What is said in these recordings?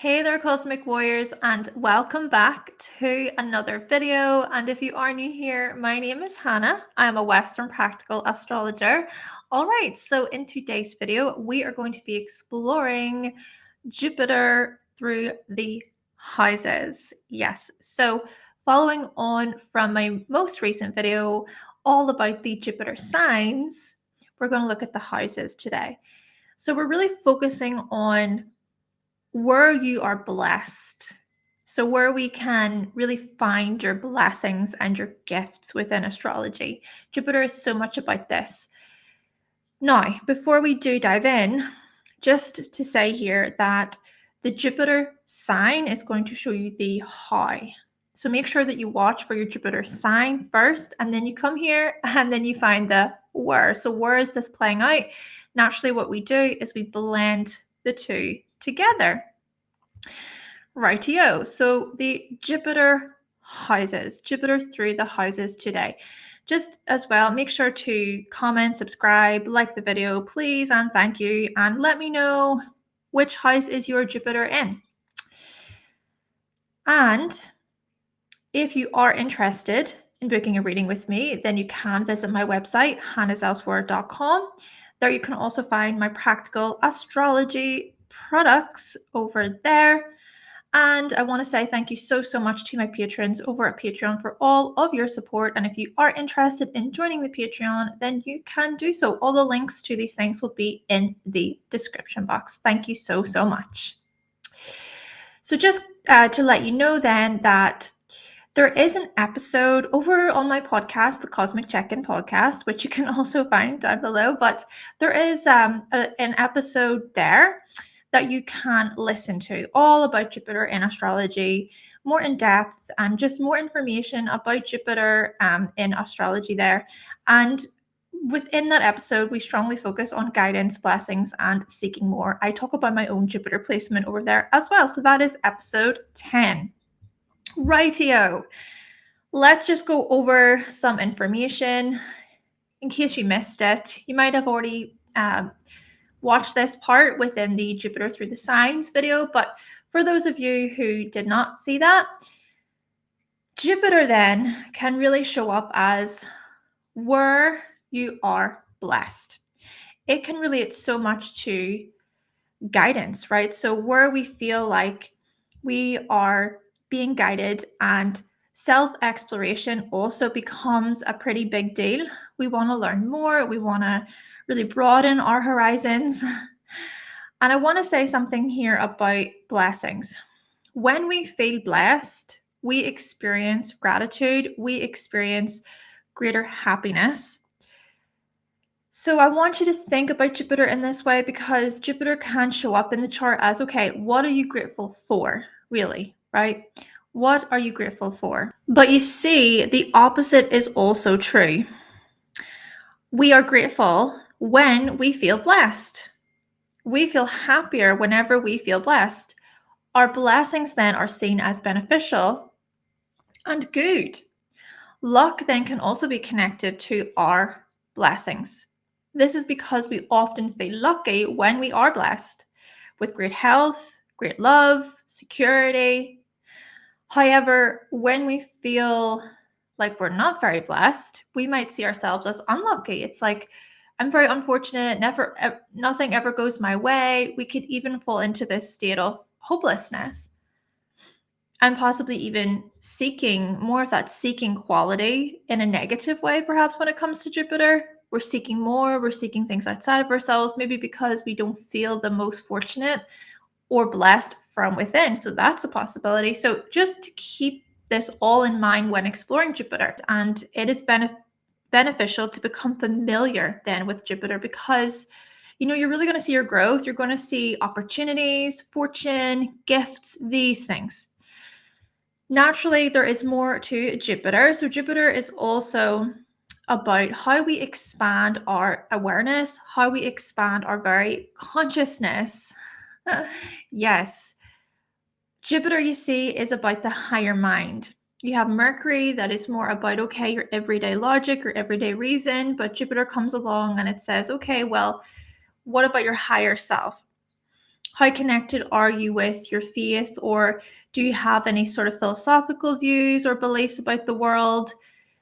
Hey there, Cosmic Warriors, and welcome back to another video. And if you are new here, my name is Hannah. I am a Western Practical Astrologer. All right, so in today's video, we are going to be exploring Jupiter through the houses. Yes, so following on from my most recent video, all about the Jupiter signs, we're going to look at the houses today. So we're really focusing on where you are blessed. So, where we can really find your blessings and your gifts within astrology. Jupiter is so much about this. Now, before we do dive in, just to say here that the Jupiter sign is going to show you the how. So make sure that you watch for your Jupiter sign first, and then you come here and then you find the where. So where is this playing out? Naturally, what we do is we blend the two together. Rightio. So the Jupiter houses, Jupiter through the houses today. Just as well, make sure to comment, subscribe, like the video, please, and thank you. And let me know which house is your Jupiter in. And if you are interested in booking a reading with me, then you can visit my website, hannahselsewhere.com. There you can also find my practical astrology products over there. And I want to say thank you so much to my patrons over at Patreon for all of your support. And if you are interested in joining the Patreon, then you can do so. All the links to these things will be in the description box. Thank you so much. So just to let you know then that there is an episode over on my podcast, the Cosmic Check-In podcast, which you can also find down below. But there is an episode there that you can listen to, all about Jupiter in astrology, more in depth, and just more information about Jupiter in astrology there. And within that episode, we strongly focus on guidance, blessings, and seeking more. I talk about my own Jupiter placement over there as well. So that is episode 10. Rightio. Let's just go over some information in case you missed it. You might have already watch this part within the Jupiter through the signs video, but for those of you who did not see that, Jupiter then can really show up as where you are blessed. It can relate so much to guidance, right? So where we feel like we are being guided, and self-exploration also becomes a pretty big deal. We want to learn more. We want to really broaden our horizons. And I want to say something here about blessings. When we feel blessed, we experience gratitude, we experience greater happiness. So I want you to think about Jupiter in this way, because Jupiter can show up in the chart as, okay, what are you grateful for, really, right? What are you grateful for? But you see, the opposite is also true. We are grateful when we feel blessed. We feel happier whenever we feel blessed. Our blessings then are seen as beneficial and good. Luck then can also be connected to our blessings. This is because we often feel lucky when we are blessed with great health, great love, security. However, when we feel like we're not very blessed, we might see ourselves as unlucky. It's like, I'm very unfortunate, nothing ever goes my way. We could even fall into this state of hopelessness, and possibly even seeking more of that seeking quality in a negative way, perhaps when it comes to Jupiter. We're seeking more, we're seeking things outside of ourselves, maybe because we don't feel the most fortunate or blessed from within. So that's a possibility. So just to keep this all in mind when exploring Jupiter, and it is beneficial to become familiar then with Jupiter, because you're really going to see your growth. You're going to see opportunities, fortune, gifts, these things. Naturally, there is more to Jupiter. So Jupiter is also about how we expand our awareness, how we expand our very consciousness. Yes. Jupiter, you see, is about the higher mind. You have Mercury that is more about, okay, your everyday logic, your everyday reason, but Jupiter comes along and it says, okay, well, what about your higher self? How connected are you with your faith, or do you have any sort of philosophical views or beliefs about the world?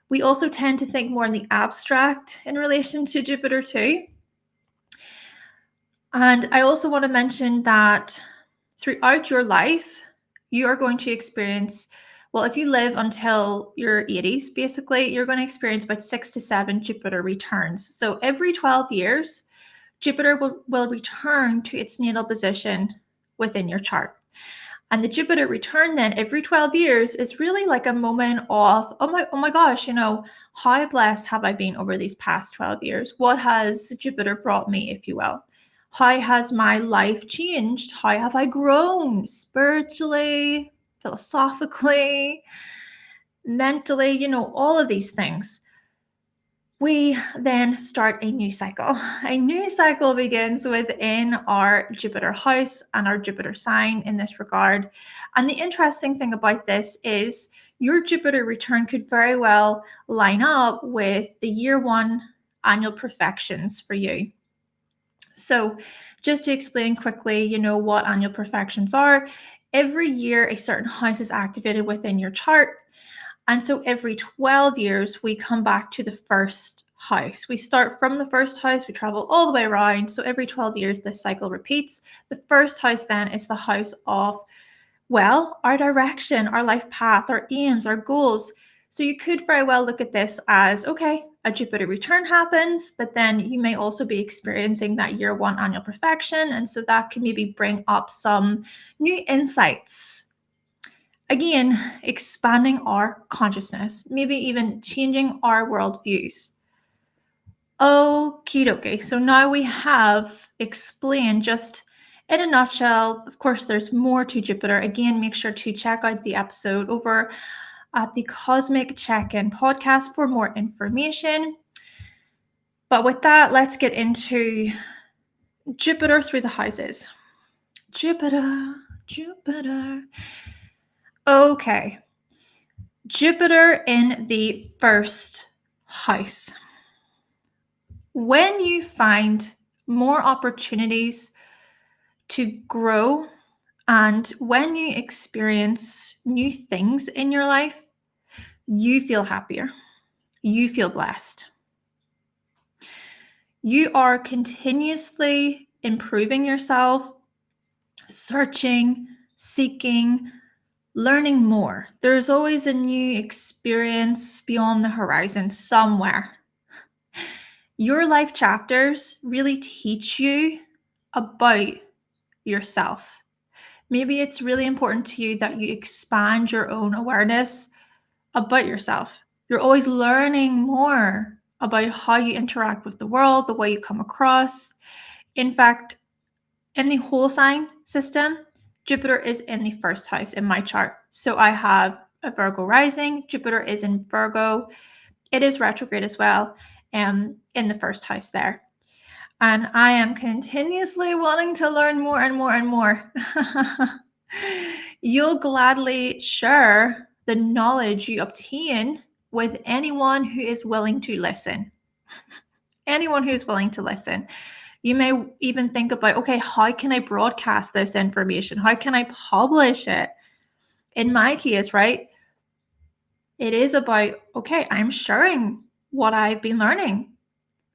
We also tend to think more in the abstract in relation to Jupiter too. And I also want to mention that throughout your life, you are going to experience, well, if you live until your 80s, basically, you're going to experience about 6 to 7 Jupiter returns. So every 12 years, Jupiter will return to its natal position within your chart. And the Jupiter return then every 12 years is really like a moment of, oh my gosh, how blessed have I been over these past 12 years? What has Jupiter brought me, if you will? How has my life changed? How have I grown spiritually, philosophically, mentally, all of these things. We then start a new cycle. A new cycle begins within our Jupiter house and our Jupiter sign in this regard. And the interesting thing about this is your Jupiter return could very well line up with the year 1 annual perfections for you. So just to explain quickly, what annual perfections are. Every year, a certain house is activated within your chart. And so every 12 years, we come back to the first house. We start from the first house, we travel all the way around. So every 12 years, this cycle repeats. The first house then is the house of, well, our direction, our life path, our aims, our goals. So you could very well look at this as, okay, a Jupiter return happens, but then you may also be experiencing that year 1 annual perfection. And so that can maybe bring up some new insights. Again, expanding our consciousness, maybe even changing our worldviews. Okie dokie. So now we have explained just in a nutshell. Of course, there's more to Jupiter. Again, make sure to check out the episode over at the Cosmic Check-In podcast for more information. But with that, let's get into Jupiter through the houses. Jupiter. Okay. Jupiter in the first house. When you find more opportunities to grow and when you experience new things in your life, you feel happier. You feel blessed. You are continuously improving yourself, searching, seeking, learning more. There's always a new experience beyond the horizon somewhere. Your life chapters really teach you about yourself. Maybe it's really important to you that you expand your own awareness about yourself. You're always learning more about how you interact with the world, the way you come across. In fact, in the whole sign system, Jupiter is in the first house in my chart. So I have a Virgo rising. Jupiter is in Virgo. It is retrograde as well, in the first house there. And I am continuously wanting to learn more and more and more. You'll gladly share the knowledge you obtain with anyone who is willing to listen. Anyone who's willing to listen. You may even think about, okay, how can I broadcast this information? How can I publish it? In my case, right, it is about, okay, I'm sharing what I've been learning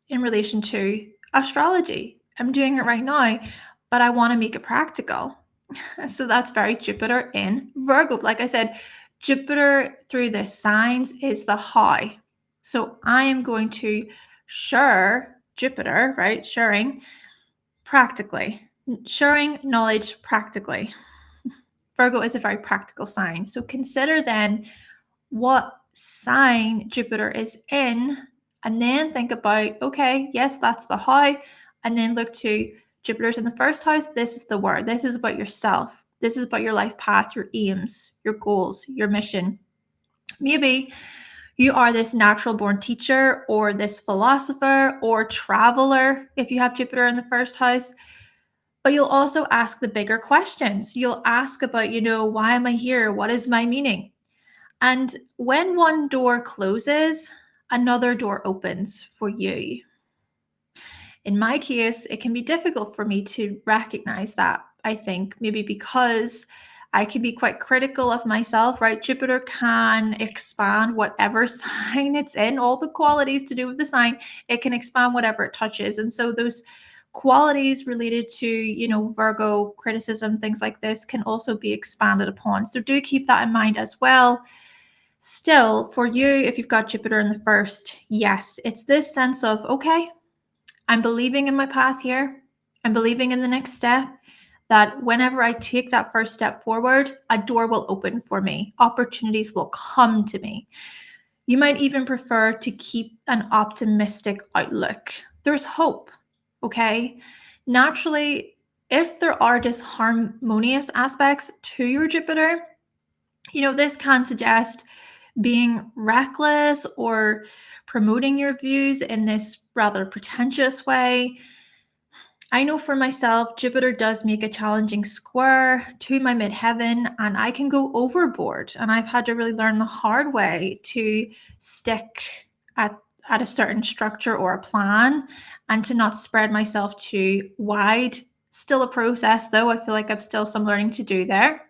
in relation to astrology. I'm doing it right now, but I want to make it practical. So that's very Jupiter in Virgo. Like I said, Jupiter through the signs is the how. So I am going to share Jupiter, right? Sharing practically, sharing knowledge practically. Virgo is a very practical sign. So consider then what sign Jupiter is in, and then think about, okay, yes, that's the how, and then look to Jupiter's in the first house. This is the word. This is about yourself. This is about your life path, your aims, your goals, your mission. Maybe you are this natural born teacher or this philosopher or traveler if you have Jupiter in the first house. But you'll also ask the bigger questions. You'll ask about, why am I here? What is my meaning? And when one door closes, another door opens for you. In my case, it can be difficult for me to recognize that I think, maybe because I can be quite critical of myself, right? Jupiter can expand whatever sign it's in, all the qualities to do with the sign, it can expand whatever it touches. And so those qualities related to, Virgo criticism, things like this can also be expanded upon. So do keep that in mind as well. Still, for you, if you've got Jupiter in the first, yes, it's this sense of, okay, I'm believing in my path here. I'm believing in the next step, that whenever I take that first step forward, a door will open for me. Opportunities will come to me. You might even prefer to keep an optimistic outlook. There's hope, okay? Naturally, if there are disharmonious aspects to your Jupiter, this can suggest being reckless or promoting your views in this rather pretentious way. I know for myself, Jupiter does make a challenging square to my midheaven, and I can go overboard. And I've had to really learn the hard way to stick at a certain structure or a plan and to not spread myself too wide. Still a process, though. I feel like I've still some learning to do there.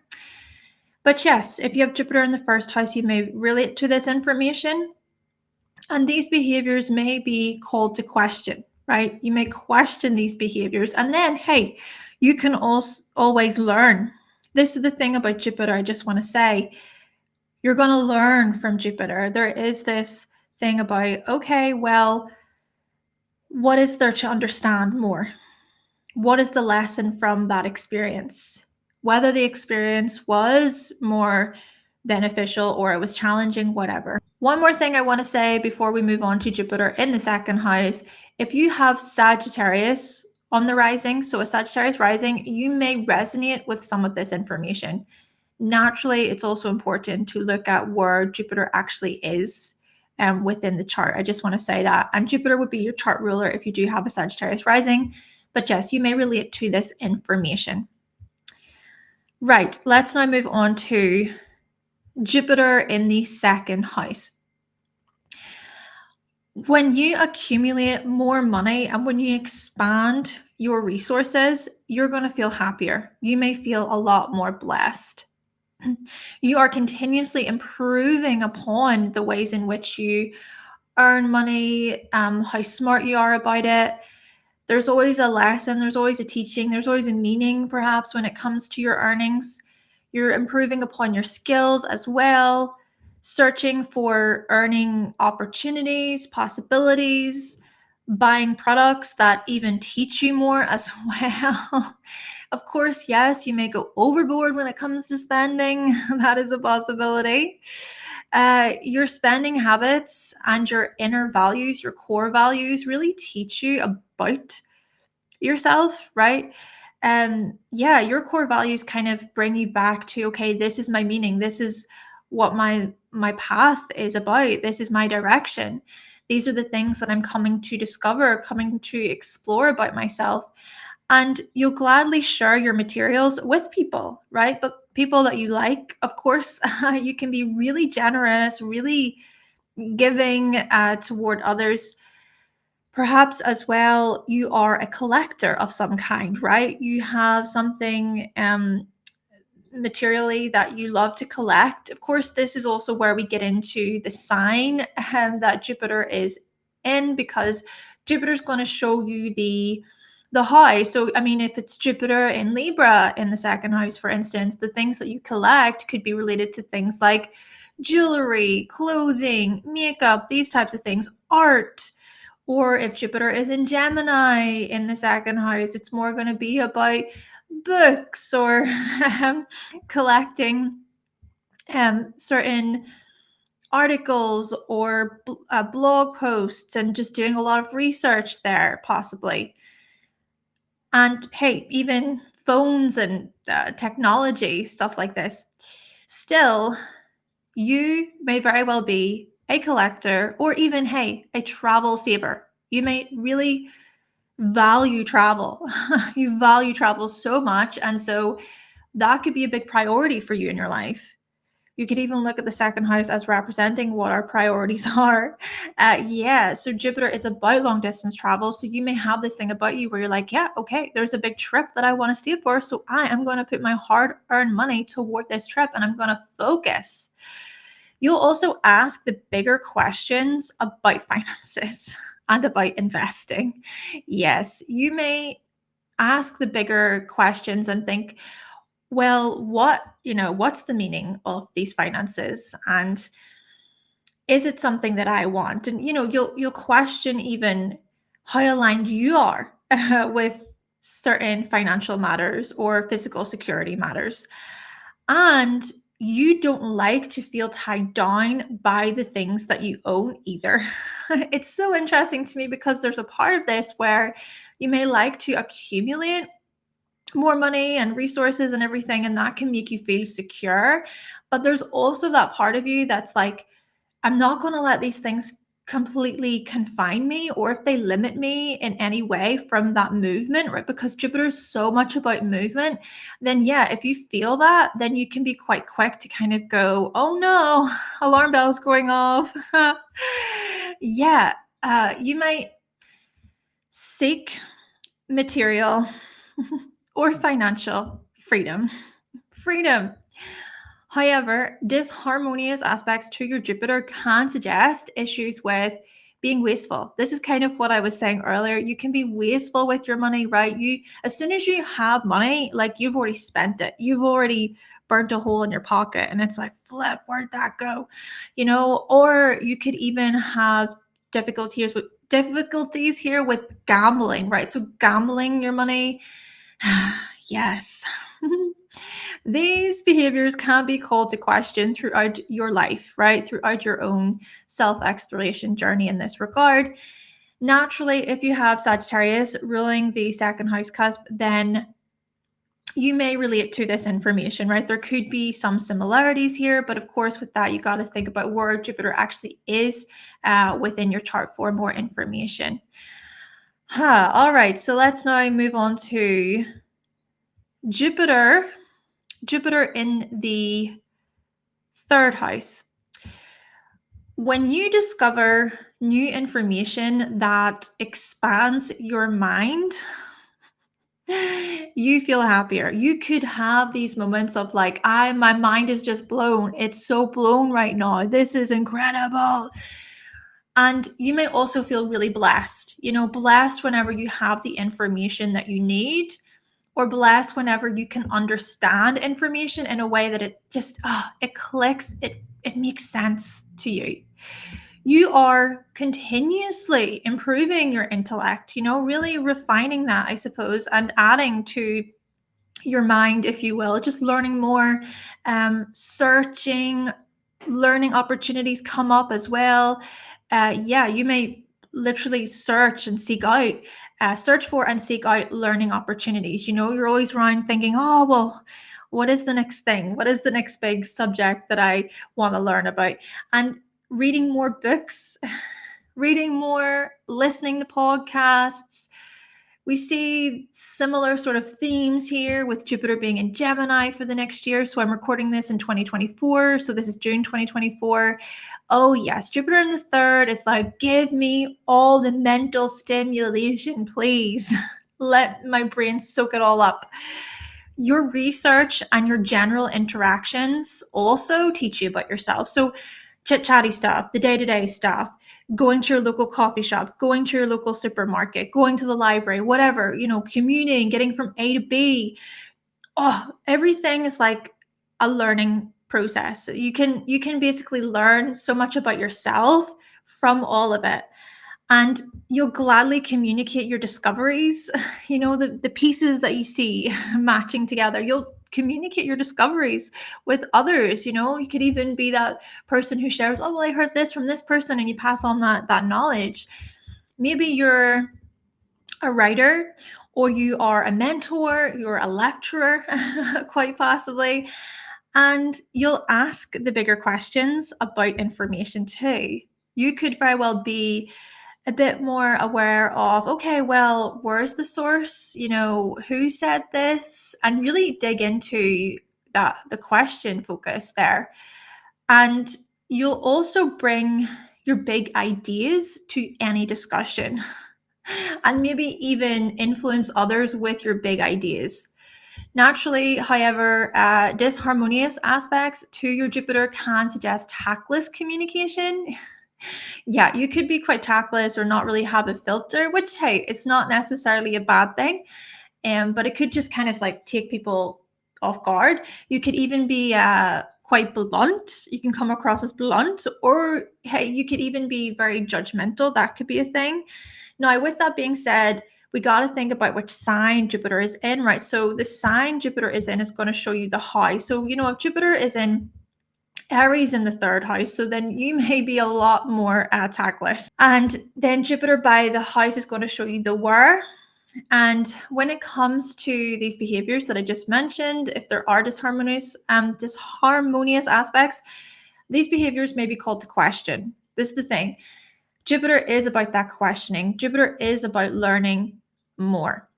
But yes, if you have Jupiter in the first house, you may relate to this information. And these behaviors may be called to question, right? You may question these behaviors. And then, hey, you can also always learn. This is the thing about Jupiter, I just want to say. You're going to learn from Jupiter. There is this thing about, okay, well, what is there to understand more? What is the lesson from that experience? Whether the experience was more beneficial or it was challenging, whatever. One more thing I want to say before we move on to Jupiter in the second house. If you have Sagittarius on the rising, so a Sagittarius rising, you may resonate with some of this information. Naturally, it's also important to look at where Jupiter actually is within the chart. I just want to say that. And Jupiter would be your chart ruler if you do have a Sagittarius rising. But yes, you may relate to this information. Right, let's now move on to Jupiter in the second house. When you accumulate more money and when you expand your resources, you're going to feel happier. You may feel a lot more blessed. You are continuously improving upon the ways in which you earn money, how smart you are about it. There's always a lesson, there's always a teaching, there's always a meaning, perhaps, when it comes to your earnings. You're improving upon your skills as well, searching for earning opportunities, possibilities, buying products that even teach you more as well. Of course, yes, you may go overboard when it comes to spending. That is a possibility. Your spending habits and your inner values, your core values, really teach you about yourself, right? Yeah, your core values kind of bring you back to, okay, this is my meaning. This is what my path is about. This is my direction. These are the things that I'm coming to discover, coming to explore about myself. And you'll gladly share your materials with people, right? But people that you like, of course. You can be really generous, really giving toward others. Perhaps as well, you are a collector of some kind, right? You have something materially that you love to collect. Of course, this is also where we get into the sign that Jupiter is in, because Jupiter is going to show you the high. So, I mean, if it's Jupiter in Libra in the second house, for instance, the things that you collect could be related to things like jewelry, clothing, makeup, these types of things, art. Or if Jupiter is in Gemini in the second house, it's more going to be about books or collecting certain articles or blog posts and just doing a lot of research there, possibly. And hey, even phones and technology, stuff like this. Still, you may very well be a collector or even, hey, a travel saver. You may really value travel. You value travel so much. And so that could be a big priority for you in your life. You could even look at the second house as representing what our priorities are. So Jupiter is about long distance travel. So you may have this thing about you where you're like, yeah, okay, there's a big trip that I want to save for. So I am going to put my hard earned money toward this trip and I'm going to focus. You'll also ask the bigger questions about finances and about investing. Yes, you may ask the bigger questions and think, well, what's the meaning of these finances? And is it something that I want? And you'll question even how aligned you are with certain financial matters or physical security matters. And you don't like to feel tied down by the things that you own either. It's so interesting to me because there's a part of this where you may like to accumulate more money and resources and everything, and that can make you feel secure. But there's also that part of you that's like, I'm not going to let these things completely confine me, or if they limit me in any way from that movement, right? Because Jupiter is so much about movement. Then, yeah, if you feel that, then you can be quite quick to kind of go, oh no, alarm bells going off. Yeah, you might seek material or financial freedom. Freedom. However, disharmonious aspects to your Jupiter can suggest issues with being wasteful. This is kind of what I was saying earlier. You can be wasteful with your money, right? As soon as you have money, like you've already spent it. You've already burnt a hole in your pocket and it's like, flip, where'd that go? Or you could even have difficulties here with gambling, right? So gambling your money. Yes. These behaviors can be called to question throughout your life, right? Throughout your own self exploration journey in this regard. Naturally, if you have Sagittarius ruling the second house cusp, then you may relate to this information, right? There could be some similarities here, but of course, with that, you got to think about where Jupiter actually is within your chart for more information. All right, so let's now move on to Jupiter in the third house. When you discover new information that expands your mind, you feel happier. You could have these moments of like, my mind is just blown. It's so blown right now. This is incredible. And you may also feel really blessed, blessed whenever you have the information that you need, or blessed whenever you can understand information in a way that it just, it clicks, it makes sense to you. You are continuously improving your intellect, really refining that, I suppose, and adding to your mind, if you will, just learning more, searching, learning opportunities come up as well. You may literally search for and seek out learning opportunities. You're always around thinking, oh, well, what is the next thing? What is the next big subject that I want to learn about? And reading more books, reading more, listening to podcasts. We see similar sort of themes here with Jupiter being in Gemini for the next year. So I'm recording this in 2024. So this is June 2024. Oh, yes. Jupiter in the third is like, give me all the mental stimulation, please. Let my brain soak it all up. Your research and your general interactions also teach you about yourself. So chit-chatty stuff, the day-to-day stuff, going to your local coffee shop, going to your local supermarket, going to the library, whatever, commuting, getting from A to B. Everything is like a learning process. You can basically learn so much about yourself from all of it. And you'll gladly communicate your discoveries, the pieces that you see matching together. You'll communicate your discoveries with others. You could even be that person who shares, oh, well, I heard this from this person, and you pass on that knowledge. Maybe you're a writer, or you are a mentor, you're a lecturer, quite possibly, and you'll ask the bigger questions about information too. You could very well be a bit more aware of, okay, well, where's the source? Who said this? And really dig into the question focus there. And you'll also bring your big ideas to any discussion and maybe even influence others with your big ideas. Naturally, however, disharmonious aspects to your Jupiter can suggest tactless communication. Yeah, you could be quite tactless or not really have a filter, which, hey, it's not necessarily a bad thing. But it could just kind of like take people off guard. You could even be quite blunt. You can come across as blunt, or hey, you could even be very judgmental. That could be a thing. Now, with that being said, we got to think about which sign Jupiter is in, right? So the sign Jupiter is in is going to show you the house. So, if Jupiter is in Aries in the third house, so then you may be a lot more tactless. And then Jupiter by the house is going to show you the where. And when it comes to these behaviors that I just mentioned, if there are disharmonious aspects, these behaviors may be called to question. This is the thing. Jupiter is about that questioning. Jupiter is about learning more.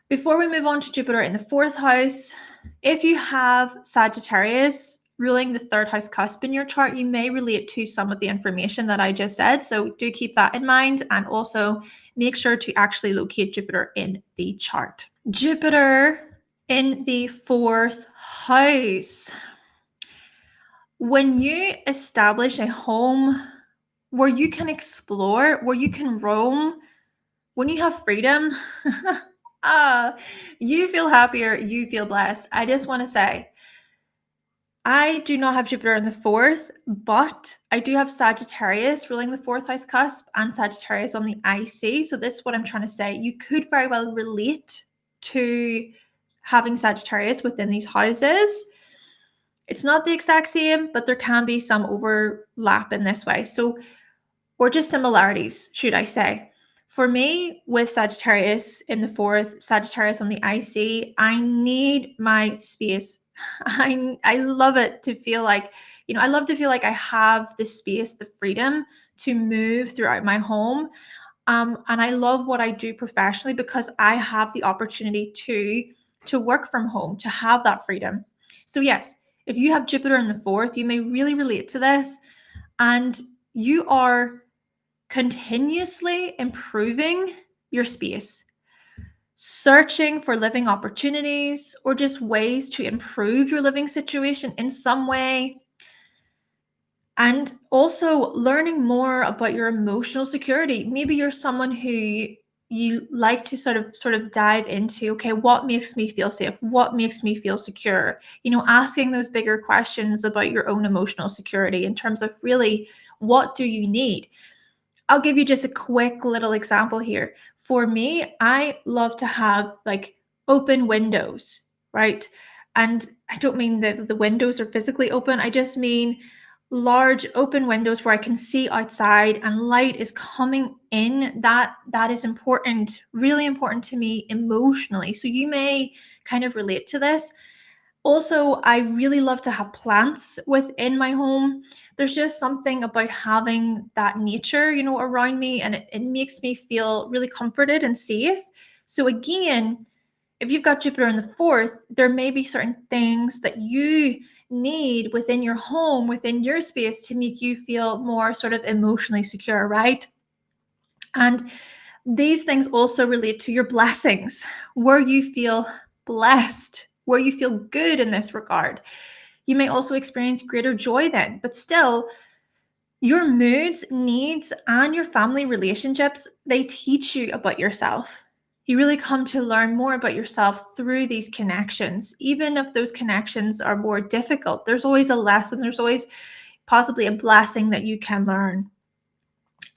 Before we move on to Jupiter in the fourth house, if you have Sagittarius ruling the third house cusp in your chart, you may relate to some of the information that I just said. So do keep that in mind, and also make sure to actually locate Jupiter in the chart. Jupiter in the fourth house. When you establish a home where you can explore, where you can roam, when you have freedom, you feel happier, you feel blessed. I just want to say, I do not have Jupiter in the fourth, but I do have Sagittarius ruling the fourth house cusp and Sagittarius on the IC. So this is what I'm trying to say. You could very well relate to having Sagittarius within these houses. It's not the exact same, but there can be some overlap in this way. So, or just similarities, should I say. For me, with Sagittarius in the fourth, Sagittarius on the IC, I need my space. I love it to feel like, I love to feel like I have the space, the freedom to move throughout my home. And I love what I do professionally because I have the opportunity to work from home, to have that freedom. So yes, if you have Jupiter in the fourth, you may really relate to this, and you are continuously improving your space, searching for living opportunities or just ways to improve your living situation in some way, and also learning more about your emotional security. Maybe you're someone who you like to sort of dive into, okay, what makes me feel safe, what makes me feel secure, asking those bigger questions about your own emotional security in terms of really, what do you need? I'll give you just a quick little example here. For me, I love to have like open windows, right? And I don't mean that the windows are physically open. I just mean large open windows where I can see outside and light is coming in. That is important, really important to me emotionally. So you may kind of relate to this. Also, I really love to have plants within my home. There's just something about having that nature, around me, and it makes me feel really comforted and safe. So again, if you've got Jupiter in the fourth, there may be certain things that you need within your home, within your space, to make you feel more sort of emotionally secure, right? And these things also relate to your blessings, where you feel blessed, where you feel good in this regard. You may also experience greater joy then, but still, your moods, needs, and your family relationships, they teach you about yourself. You really come to learn more about yourself through these connections. Even if those connections are more difficult, there's always a lesson, there's always possibly a blessing that you can learn.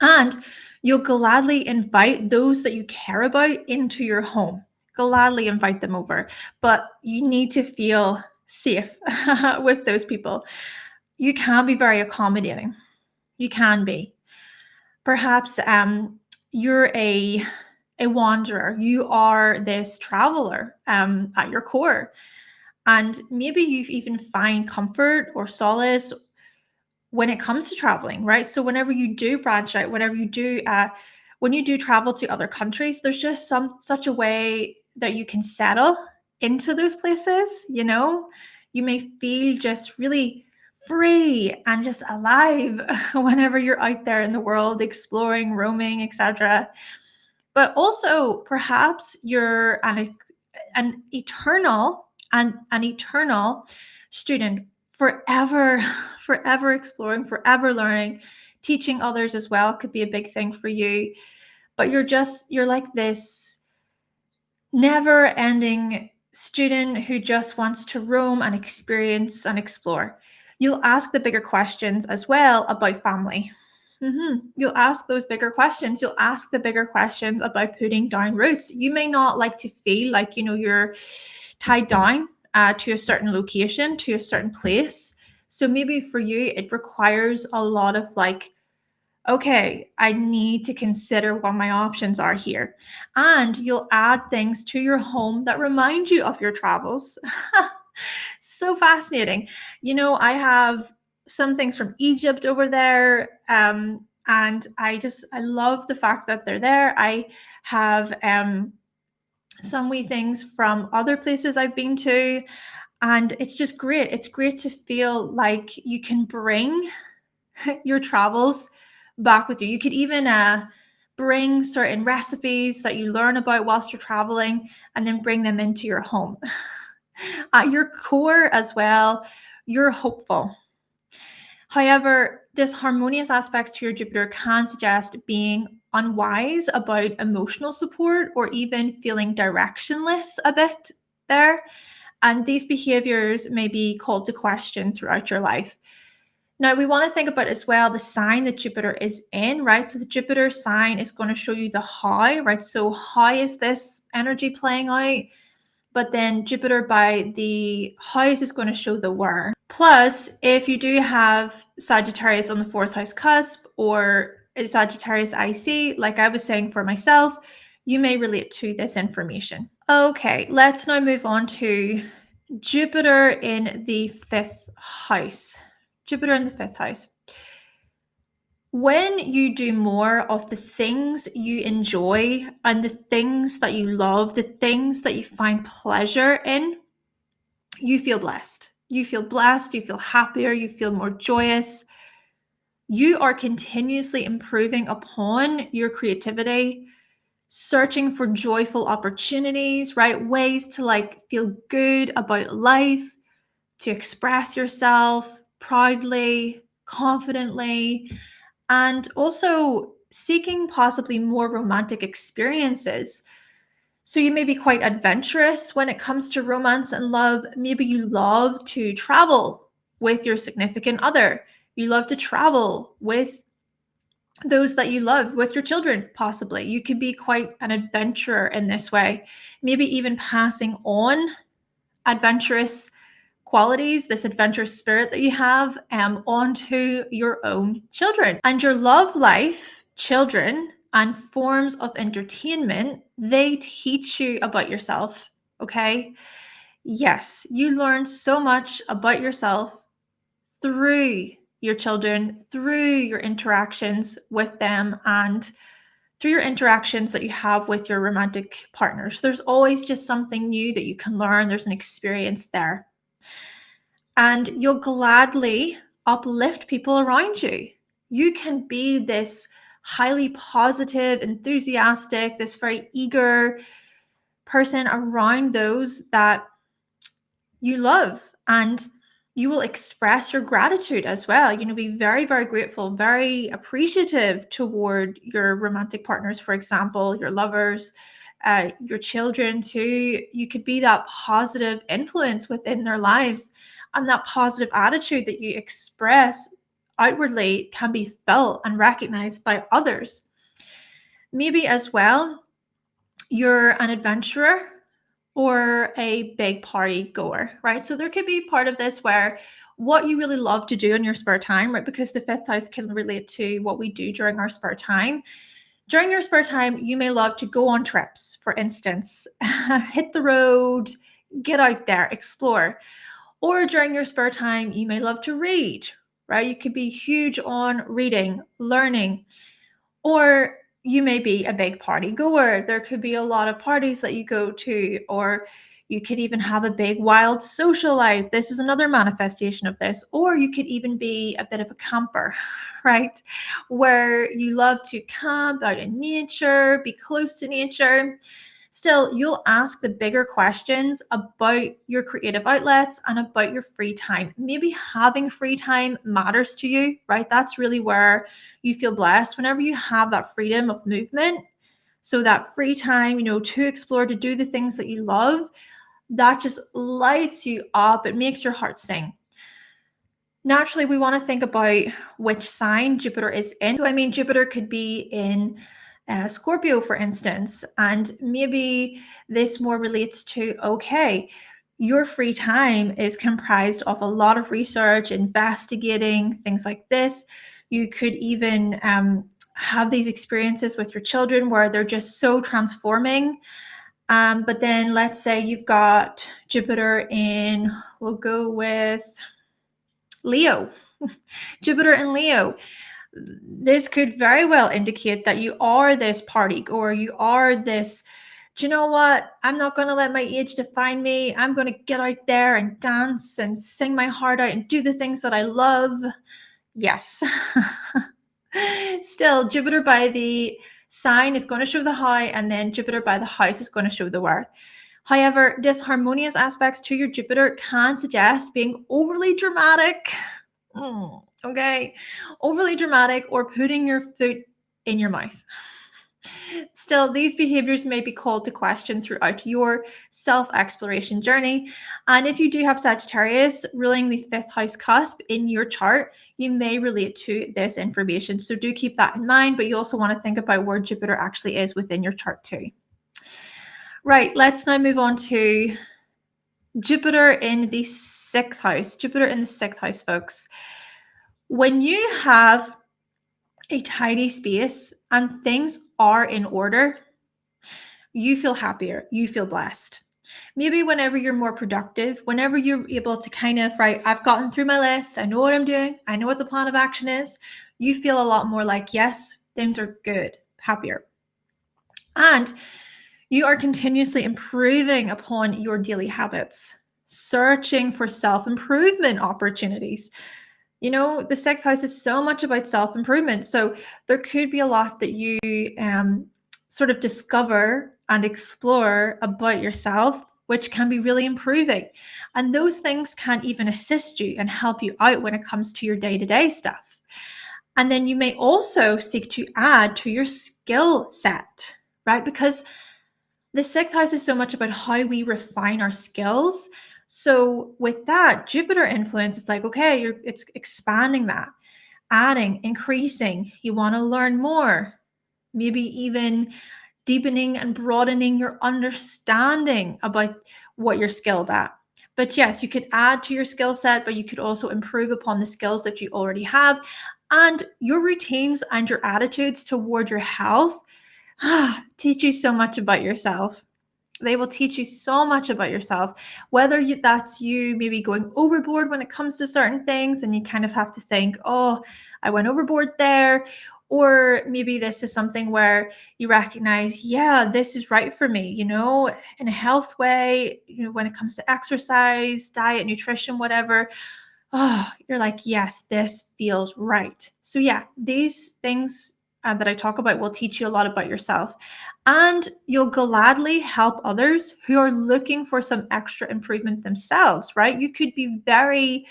And you'll gladly invite those that you care about into your home. Gladly invite them over, but you need to feel safe with those people. You can be very accommodating. You can be. Perhaps you're a wanderer. You are this traveler at your core. And maybe you even find comfort or solace when it comes to traveling, right? So whenever you do branch out, when you do travel to other countries, there's just such a way that you can settle into those places. You may feel just really free and just alive whenever you're out there in the world, exploring, roaming, etc. But also, perhaps you're an eternal student, forever, forever exploring, forever learning. Teaching others as well could be a big thing for you. But you're like this never ending student who just wants to roam and experience and explore. You'll ask the bigger questions as well about family. You'll ask those bigger questions. You'll ask the bigger questions about putting down roots. You may not like to feel like, you're tied down to a certain location, to a certain place. So maybe for you, it requires a lot of like, okay, I need to consider what my options are here. And you'll add things to your home that remind you of your travels. So fascinating. I have some things from Egypt over there. And I love the fact that they're there. I have some wee things from other places I've been to. And it's just great. It's great to feel like you can bring your travels back with you. You could even bring certain recipes that you learn about whilst you're traveling and then bring them into your home. At your core as well, you're hopeful. However, disharmonious aspects to your Jupiter can suggest being unwise about emotional support or even feeling directionless a bit there. And these behaviors may be called to question throughout your life. Now, we want to think about as well the sign that Jupiter is in, right? So the Jupiter sign is going to show you the how, right? So how is this energy playing out? But then Jupiter by the house is going to show the where. Plus, if you do have Sagittarius on the fourth house cusp or Sagittarius IC, like I was saying for myself, you may relate to this information. Okay, let's now move on to Jupiter in the fifth house. Jupiter in the fifth house. When you do more of the things you enjoy and the things that you love, the things that you find pleasure in, you feel blessed. You feel blessed, you feel happier, you feel more joyous. You are continuously improving upon your creativity, searching for joyful opportunities, right? Ways to like feel good about life, to express yourself proudly, confidently, and also seeking possibly more romantic experiences. So you may be quite adventurous when it comes to romance and love. Maybe you love to travel with your significant other. You love to travel with those that you love, with your children, possibly. You could be quite an adventurer in this way. Maybe even passing on adventurous qualities, this adventurous spirit that you have, onto your own children. And your love life, children, and forms of entertainment, they teach you about yourself, okay? Yes, you learn so much about yourself through your children, through your interactions with them, and through your interactions that you have with your romantic partners. There's always just something new that you can learn. There's an experience there. And you'll gladly uplift people around you. You can be this highly positive, enthusiastic, this very eager person around those that you love, and you will express your gratitude as well. Be very, very grateful, very appreciative toward your romantic partners, for example, your lovers, your children too. You could be that positive influence within their lives, and that positive attitude that you express outwardly can be felt and recognized by others. Maybe as well, you're an adventurer or a big party goer, right? So there could be part of this where what you really love to do in your spare time, right? Because the fifth house can relate to what we do during our spare time. During your spare time, you may love to go on trips, for instance, hit the road, get out there, explore. Or during your spare time, you may love to read, right? You could be huge on reading, learning, or you may be a big party goer. There could be a lot of parties that you go to, or You could even have a big wild social life. This is another manifestation of this. Or you could even be a bit of a camper, right? Where you love to camp out in nature, be close to nature. Still, you'll ask the bigger questions about your creative outlets and about your free time. Maybe having free time matters to you, right? That's really where you feel blessed whenever you have that freedom of movement. So that free time, to explore, to do the things that you love, that just lights you up. It makes your heart sing. Naturally, we want to think about which sign Jupiter is in. So, Jupiter could be in Scorpio, for instance, and maybe this more relates to, okay, your free time is comprised of a lot of research, investigating, things like this. You could even have these experiences with your children where they're just so transforming. But then let's say you've got Jupiter in, we'll go with Leo. Jupiter in Leo. This could very well indicate that you are this party, or you are this, do you know what? I'm not going to let my age define me. I'm going to get out there and dance and sing my heart out and do the things that I love. Yes. Still, Jupiter by the sign is going to show the high, and then Jupiter by the house is going to show the where. However, disharmonious aspects to your Jupiter can suggest being overly dramatic. Okay, overly dramatic, or putting your foot in your mouth. Still, these behaviors may be called to question throughout your self-exploration journey. And if you do have Sagittarius ruling the 5th house cusp in your chart, you may relate to this information. So do keep that in mind, but you also want to think about where Jupiter actually is within your chart too. Right, let's now move on to Jupiter in the 6th house. Jupiter in the 6th house, folks. When you have a tidy space and things are in order, you feel happier, you feel blessed. Maybe whenever you're more productive, whenever you're able to kind of, right, I've gotten through my list, I know what I'm doing, I know what the plan of action is, you feel a lot more like, yes, things are good, happier. And you are continuously improving upon your daily habits, searching for self-improvement opportunities. The 6th house is so much about self-improvement. So there could be a lot that you sort of discover and explore about yourself, which can be really improving. And those things can even assist you and help you out when it comes to your day-to-day stuff. And then you may also seek to add to your skill set, right? Because the 6th house is so much about how we refine our skills. So with that Jupiter influence, it's like, okay, it's expanding that, adding, increasing. You want to learn more, maybe even deepening and broadening your understanding about what you're skilled at. But yes, you could add to your skill set, but you could also improve upon the skills that you already have. And your routines and your attitudes toward your health teach you so much about yourself. They will teach you so much about yourself, whether that's you maybe going overboard when it comes to certain things and you kind of have to think, oh, I went overboard there. Or maybe this is something where you recognize, yeah, this is right for me, in a health way, when it comes to exercise, diet, nutrition, whatever. Oh, you're like, yes, this feels right. So yeah, these things that I talk about will teach you a lot about yourself, and you'll gladly help others who are looking for some extra improvement themselves, right? You could be very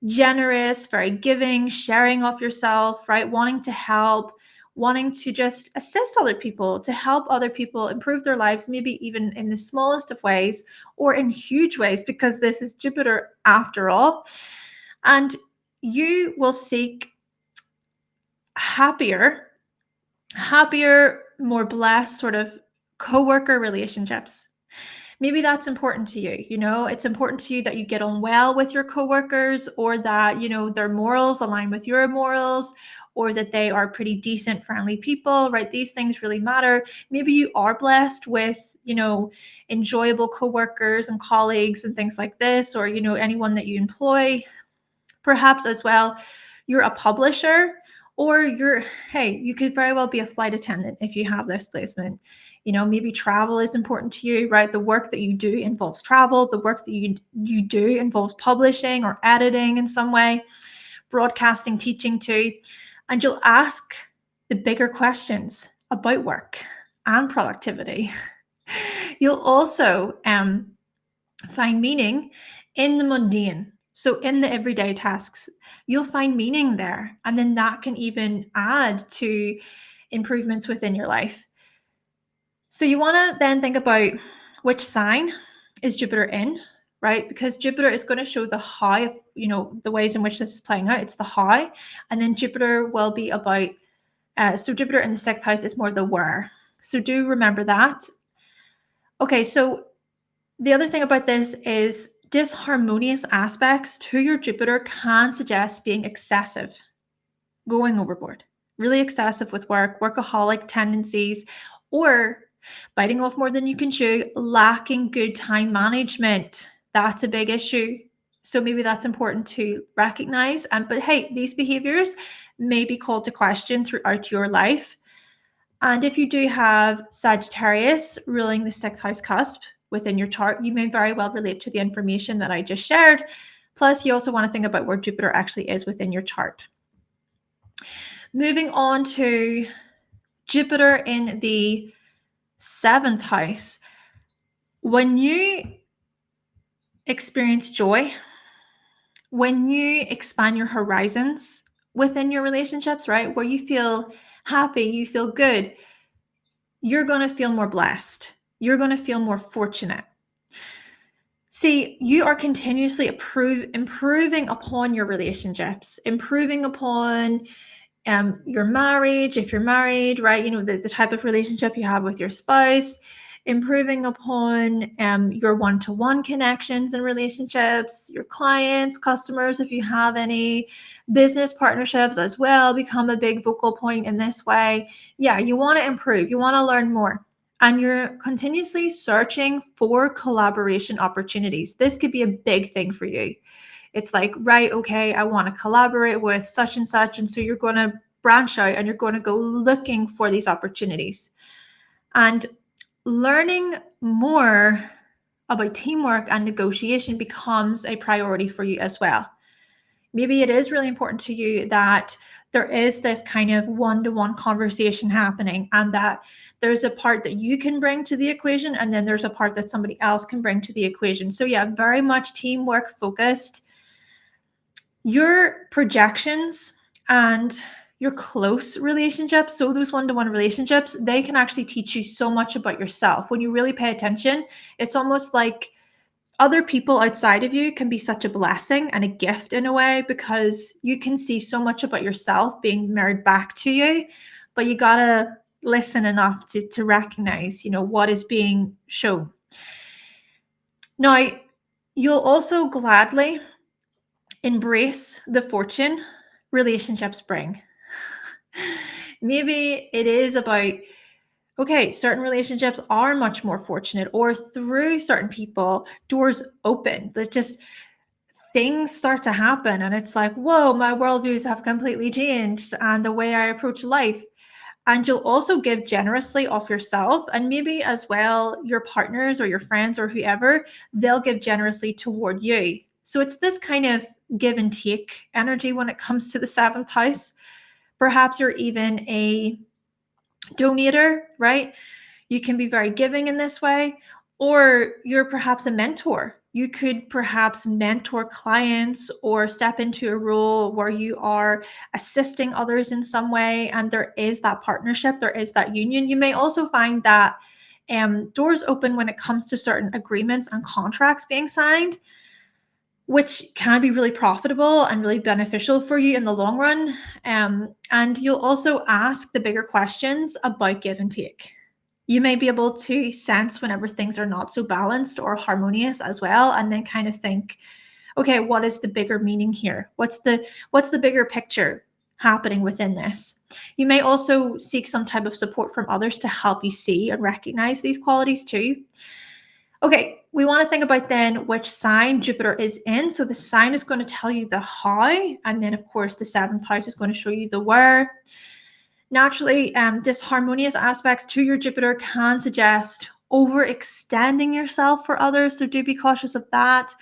generous, very giving, sharing of yourself, right? Wanting to help, wanting to just assist other people, to help other people improve their lives, maybe even in the smallest of ways or in huge ways, because this is Jupiter after all. And you will seek happier, more blessed sort of coworker relationships. Maybe that's important to you. It's important to you that you get on well with your coworkers, or that, their morals align with your morals, or that they are pretty decent, friendly people, right? These things really matter. Maybe you are blessed with, enjoyable coworkers and colleagues and things like this, or, anyone that you employ. Perhaps as well, you're a publisher, or you could very well be a flight attendant if you have this placement. Maybe travel is important to you, right? The work that you do involves travel. The work that you do involves publishing or editing in some way, broadcasting, teaching too. And you'll ask the bigger questions about work and productivity. You'll also find meaning in the mundane. So in the everyday tasks, you'll find meaning there. And then that can even add to improvements within your life. So you want to then think about which sign is Jupiter in, right? Because Jupiter is going to show the how of, the ways in which this is playing out. It's the how. And then Jupiter will be about, so Jupiter in the 6th house is more the where. So do remember that. Okay, so the other thing about this is disharmonious aspects to your Jupiter can suggest being excessive, going overboard, really excessive with work, workaholic tendencies, or biting off more than you can chew, lacking good time management. That's a big issue. So maybe that's important to recognize. But hey, these behaviors may be called to question throughout your life. And if you do have Sagittarius ruling the 6th house cusp within your chart, you may very well relate to the information that I just shared. Plus, you also want to think about where Jupiter actually is within your chart. Moving on to Jupiter in the 7th house. When you experience joy, when you expand your horizons within your relationships, right, where you feel happy, you feel good, you're going to feel more blessed. You're going to feel more fortunate. See, you are continuously improving upon your relationships, improving upon your marriage, if you're married, right? The type of relationship you have with your spouse, improving upon your one-to-one connections and relationships, your clients, customers, if you have any business partnerships as well, become a big focal point in this way. Yeah, you want to improve, you want to learn more. And you're continuously searching for collaboration opportunities. This could be a big thing for you. It's like, right, okay, I want to collaborate with such and such. And so you're going to branch out and you're going to go looking for these opportunities. And learning more about teamwork and negotiation becomes a priority for you as well. Maybe it is really important to you that there is this kind of one-to-one conversation happening, and that there's a part that you can bring to the equation, and then there's a part that somebody else can bring to the equation. So yeah, very much teamwork focused. Your projections and your close relationships, so those one-to-one relationships, they can actually teach you so much about yourself. When you really pay attention, it's almost like other people outside of you can be such a blessing and a gift in a way, because you can see so much about yourself being mirrored back to you, but you gotta listen enough to recognize, what is being shown. Now, you'll also gladly embrace the fortune relationships bring. Maybe it is about, okay, certain relationships are much more fortunate, or through certain people, doors open. That just things start to happen, and it's like, whoa, my worldviews have completely changed, and the way I approach life. And you'll also give generously of yourself, and maybe as well your partners or your friends or whoever, they'll give generously toward you. So it's this kind of give and take energy when it comes to the 7th house. Perhaps you're even a donator, right? You can be very giving in this way, or you're perhaps a mentor. You could perhaps mentor clients or step into a role where you are assisting others in some way, and there is that partnership, there is that union. You may also find that doors open when it comes to certain agreements and contracts being signed, which can be really profitable and really beneficial for you in the long run. And you'll also ask the bigger questions about give and take. You may be able to sense whenever things are not so balanced or harmonious as well, and then kind of think, okay, what is the bigger meaning here? What's the bigger picture happening within this? You may also seek some type of support from others to help you see and recognize these qualities too. Okay, we want to think about then which sign Jupiter is in. So the sign is going to tell you the how, and then of course the 7th house is going to show you the where. Naturally, disharmonious aspects to your Jupiter can suggest overextending yourself for others. So do be cautious of that,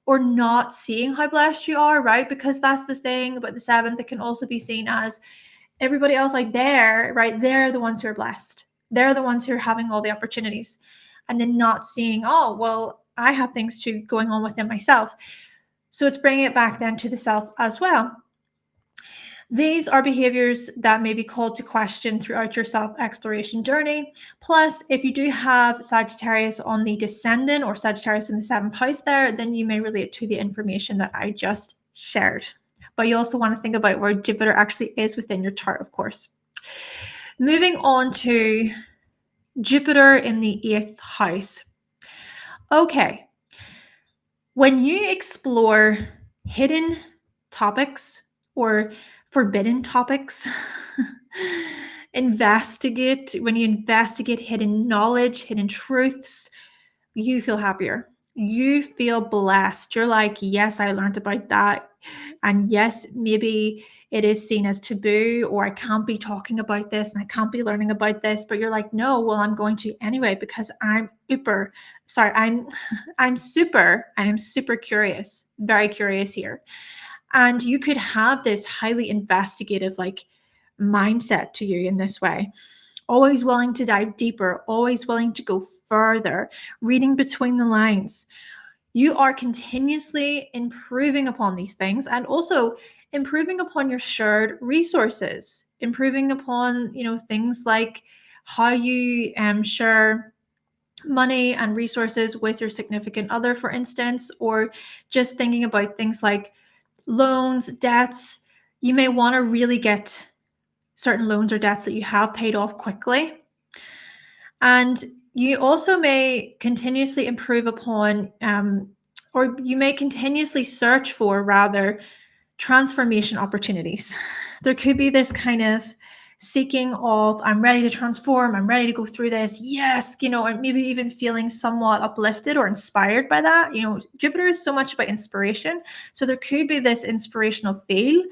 or not seeing how blessed you are, right? Because that's the thing about the seventh. It can also be seen as everybody else out there, right? They're the ones who are blessed. They're the ones who are having all the opportunities. And then not seeing, oh, well, I have things too going on within myself. So it's bringing it back then to the self as well. These are behaviors that may be called to question throughout your self-exploration journey. Plus, if you do have Sagittarius on the descendant or Sagittarius in the seventh house there, then you may relate to the information that I just shared. But you also want to think about where Jupiter actually is within your chart, of course. Moving on to Jupiter in the eighth house. Okay. When you explore hidden topics or forbidden topics, when you investigate hidden knowledge, hidden truths, you feel happier. You feel blessed. You're like, yes, I learned about that. And yes, maybe it is seen as taboo, or I can't be talking about this and I can't be learning about this. But you're like, no, well, I'm going to anyway because I'm I am super curious, very curious here. And you could have this highly investigative like mindset to you in this way. Always willing to dive deeper, always willing to go further, reading between the lines. You are continuously improving upon these things, and also improving upon your shared resources, improving upon, things like how you share money and resources with your significant other, for instance, or just thinking about things like loans, debts. You may want to really get certain loans or debts that you have paid off quickly. And you also may continuously improve upon, or you may continuously search for, rather, transformation opportunities. There could be this kind of seeking of, I'm ready to transform, I'm ready to go through this. Yes, and maybe even feeling somewhat uplifted or inspired by that. Jupiter is so much about inspiration. So there could be this inspirational feel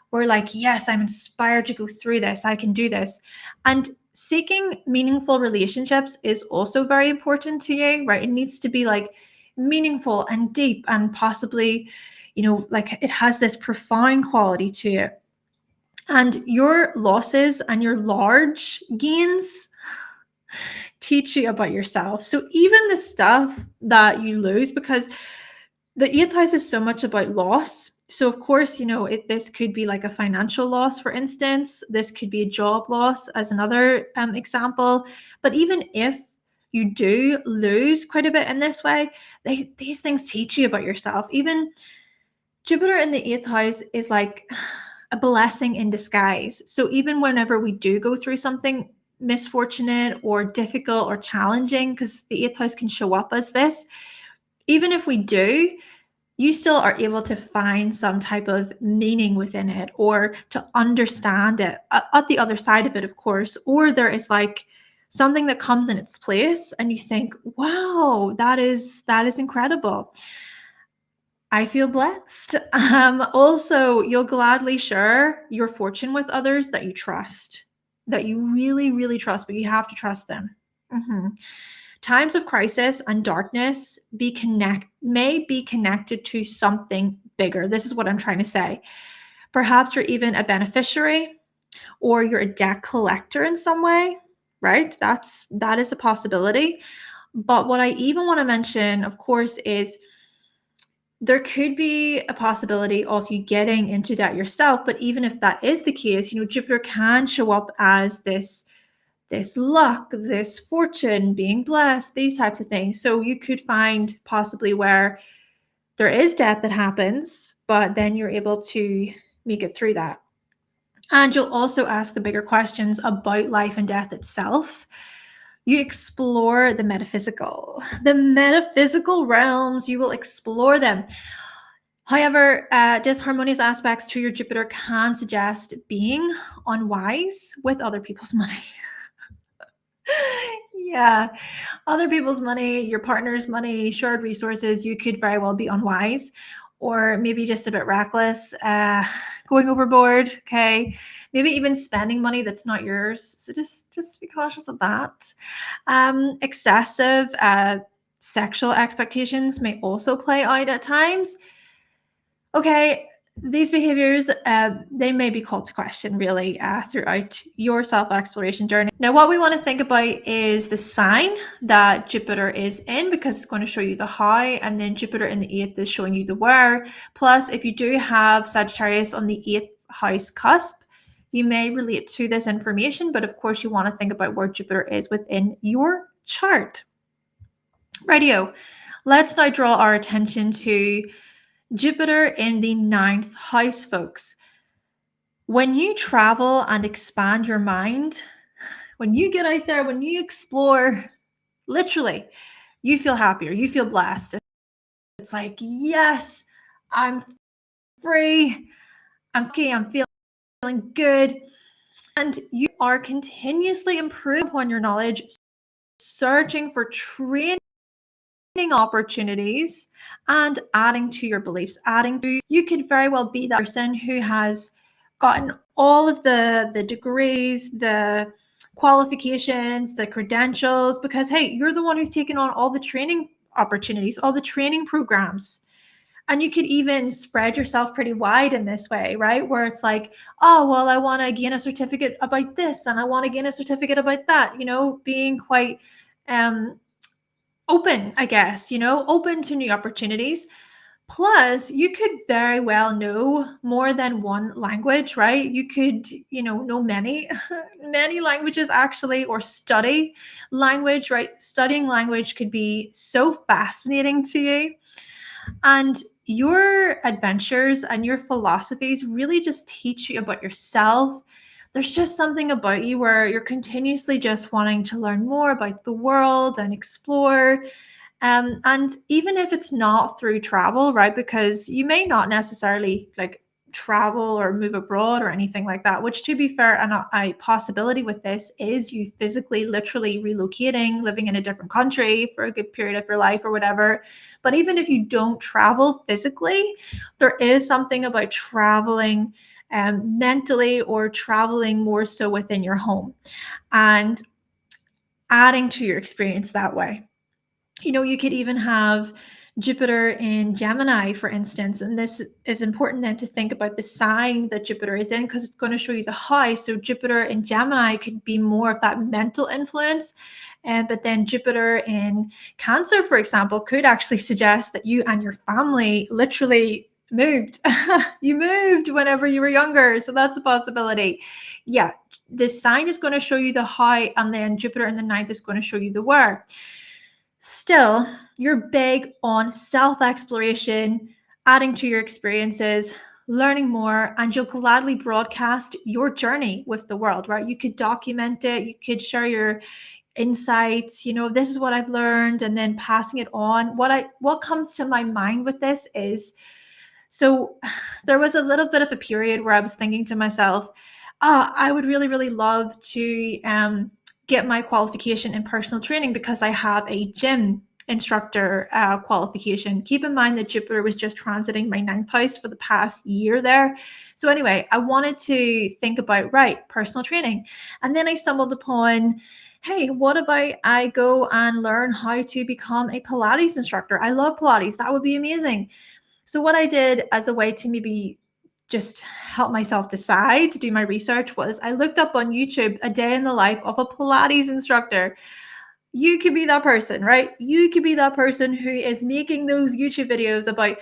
where like, yes, I'm inspired to go through this. I can do this. And seeking meaningful relationships is also very important to you, right? It needs to be like meaningful and deep and possibly, like it has this profound quality to it. And your losses and your large gains teach you about yourself. So even the stuff that you lose, because the eighth house is so much about loss. So of course, this could be like a financial loss, for instance. This could be a job loss as another example. But even if you do lose quite a bit in this way, these things teach you about yourself. Even Jupiter in the eighth house is like a blessing in disguise. So even whenever we do go through something misfortunate or difficult or challenging, because the eighth house can show up as this, even if we do, you still are able to find some type of meaning within it, or to understand it at the other side of it, of course. Or there is like something that comes in its place and you think, wow, that is incredible. I feel blessed. Also, you'll gladly share your fortune with others that you trust, that you really, really trust, but you have to trust them. Times of crisis and darkness may be connected to something bigger. This is what I'm trying to say. Perhaps you're even a beneficiary, or you're a debt collector in some way, right? That is a possibility. But what I even want to mention, of course, is there could be a possibility of you getting into debt yourself. But even if that is the case, Jupiter can show up as this luck, this fortune, being blessed, these types of things. So you could find possibly where there is death that happens, but then you're able to make it through that. And you'll also ask the bigger questions about life and death itself. You explore the metaphysical realms, you will explore them. However, disharmonious aspects to your Jupiter can suggest being unwise with other people's money. Yeah, other people's money, your partner's money, shared resources, you could very well be unwise, or maybe just a bit reckless, going overboard, okay? Maybe even spending money that's not yours. So just be cautious of that. Excessive sexual expectations may also play out at times. Okay, these behaviors, they may be called to question really throughout your self-exploration journey. Now, what we want to think about is the sign that Jupiter is in, because it's going to show you the how, and then Jupiter in the 8th is showing you the where. Plus, if you do have Sagittarius on the 8th house cusp, you may relate to this information, but of course you want to think about where Jupiter is within your chart. Rightio, let's now draw our attention to Jupiter in the 9th house, folks. When you travel and expand your mind, when you get out there, when you explore, literally, you feel happier, you feel blessed. It's like, yes, I'm free, I'm okay, I'm feeling good. And you are continuously improving upon your knowledge, searching for training opportunities and adding to your beliefs. You could very well be that person who has gotten all of the degrees, the qualifications, the credentials, because hey, you're the one who's taken on all the training opportunities, all the training programs. And you could even spread yourself pretty wide in this way, right? Where it's like, oh, well, I want to gain a certificate about this and I want to gain a certificate about that, being quite open, I guess, open to new opportunities. Plus, you could very well know more than one language, right? You could, know many, many languages actually, or study language, right? Studying language could be so fascinating to you. And your adventures and your philosophies really just teach you about yourself. There's just something about you where you're continuously just wanting to learn more about the world and explore. And even if it's not through travel, right? Because you may not necessarily like travel or move abroad or anything like that, which to be fair, a possibility with this is you physically, literally relocating, living in a different country for a good period of your life or whatever. But even if you don't travel physically, there is something about traveling mentally, or traveling more so within your home and adding to your experience that way. You could even have Jupiter in Gemini, for instance, and this is important then to think about the sign that Jupiter is in, because it's going to show you the how. So Jupiter in Gemini could be more of that mental influence, but then Jupiter in Cancer, for example, could actually suggest that you and your family literally moved. You moved whenever you were younger, so that's a possibility. Yeah, the sign is going to show you the how, and then Jupiter in the 9th is going to show you the where. Still, you're big on self-exploration, adding to your experiences, learning more, and you'll gladly broadcast your journey with the world, right? You could document it, you could share your insights, this is what I've learned, and then passing it on. What comes to my mind with this is, so there was a little bit of a period where I was thinking to myself, I would really, really love to get my qualification in personal training because I have a gym instructor qualification. Keep in mind that Jupiter was just transiting my 9th house for the past year there. So anyway, I wanted to think about, personal training. And then I stumbled upon, hey, what about I go and learn how to become a Pilates instructor? I love Pilates. That would be amazing. So what I did as a way to maybe just help myself decide to do my research was I looked up on YouTube a day in the life of a Pilates instructor. You could be that person, right? You could be that person who is making those YouTube videos about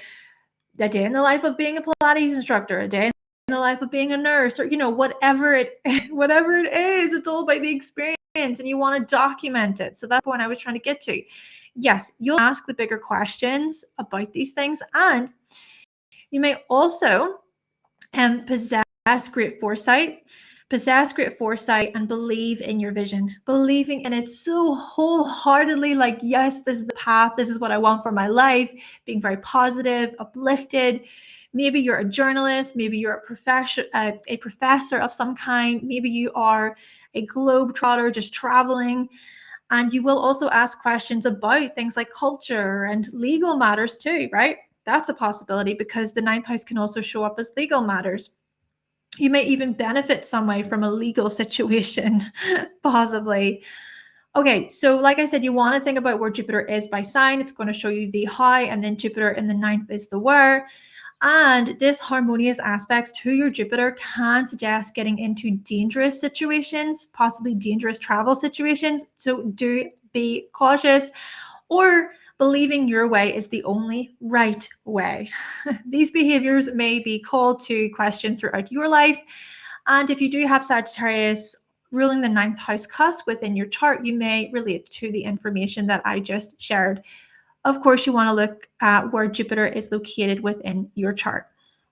a day in the life of being a Pilates instructor, a day in the life of being a nurse, or whatever it is. It's all about the experience, and you want to document it. So that's the point I was trying to get to. Yes, you'll ask the bigger questions about these things, and you may also possess great foresight, and believe in your vision, believing in it so wholeheartedly, like, yes, this is the path, this is what I want for my life, being very positive, uplifted. Maybe you're a journalist, maybe you're a professor of some kind, maybe you are a globetrotter just traveling. And you will also ask questions about things like culture and legal matters too, right? That's a possibility because the ninth house can also show up as legal matters. You may even benefit some way from a legal situation, possibly. Okay, so like I said, you want to think about where Jupiter is by sign. It's going to show you the how, and then Jupiter in the ninth is the where. And disharmonious aspects to your Jupiter can suggest getting into dangerous situations, possibly dangerous travel situations. So do be cautious, or believing your way is the only right way. These behaviors may be called to question throughout your life. And if you do have Sagittarius ruling the ninth house cusp within your chart, you may relate to the information that I just shared. Of course, you want to look at where Jupiter is located within your chart.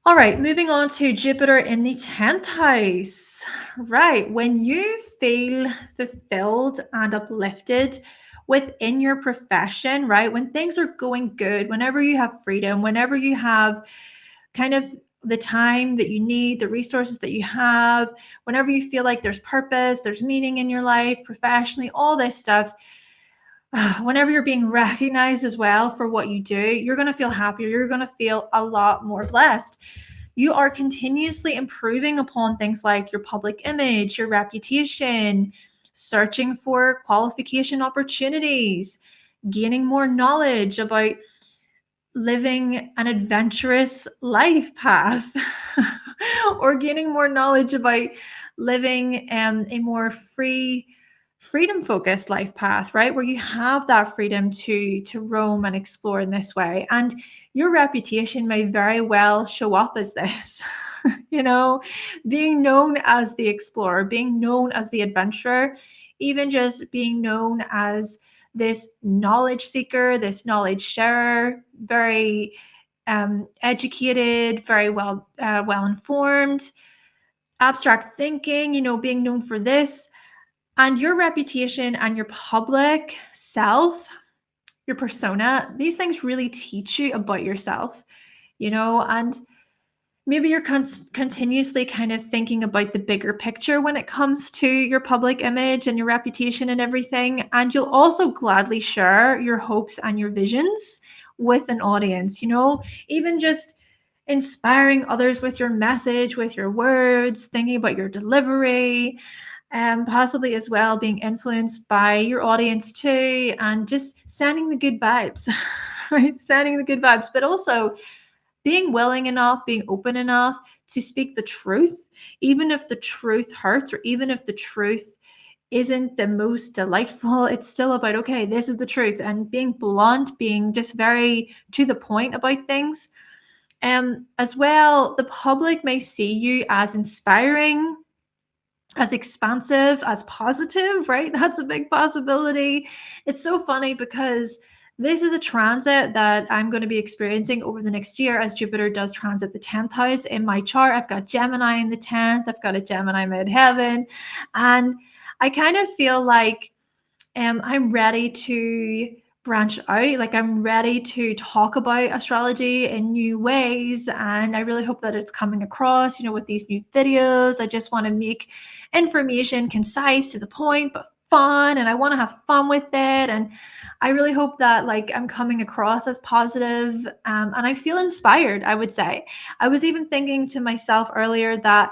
All right, moving on to Jupiter in the 10th house. Right, when you feel fulfilled and uplifted within your profession, right, when things are going good, whenever you have freedom, whenever you have kind of the time that you need, the resources that you have, whenever you feel like there's purpose, there's meaning in your life, professionally, all this stuff, whenever you're being recognized as well for what you do, you're going to feel happier. You're going to feel a lot more blessed. You are continuously improving upon things like your public image, your reputation, searching for qualification opportunities, gaining more knowledge about living an adventurous life path, or gaining more knowledge about living a more freedom focused life path, right, where you have that freedom to roam and explore in this way. And your reputation may very well show up as this. Being known as the explorer, being known as the adventurer, even just being known as this knowledge seeker, this knowledge sharer, very educated, very well informed, abstract thinking, being known for this. And your reputation and your public self, your persona, these things really teach you about yourself, and maybe you're continuously kind of thinking about the bigger picture when it comes to your public image and your reputation and everything. And you'll also gladly share your hopes and your visions with an audience, even just inspiring others with your message, with your words, thinking about your delivery, and possibly as well being influenced by your audience too, and just sending the good vibes, right? Sending the good vibes, but also being willing enough, being open enough to speak the truth, even if the truth hurts, or even if the truth isn't the most delightful. It's still about, okay, this is the truth, and being blunt, being just very to the point about things. As well, the public may see you as inspiring, as expansive, as positive, right? That's a big possibility. It's so funny because this is a transit that I'm going to be experiencing over the next year as Jupiter does transit the 10th house in my chart. I've got Gemini in the 10th, I've got a Gemini midheaven, and I kind of feel like I'm ready to branch out. Like, I'm ready to talk about astrology in new ways. And I really hope that it's coming across, with these new videos. I just want to make information concise, to the point, but fun. And I want to have fun with it. And I really hope that I'm coming across as positive. And I feel inspired, I would say. I was even thinking to myself earlier that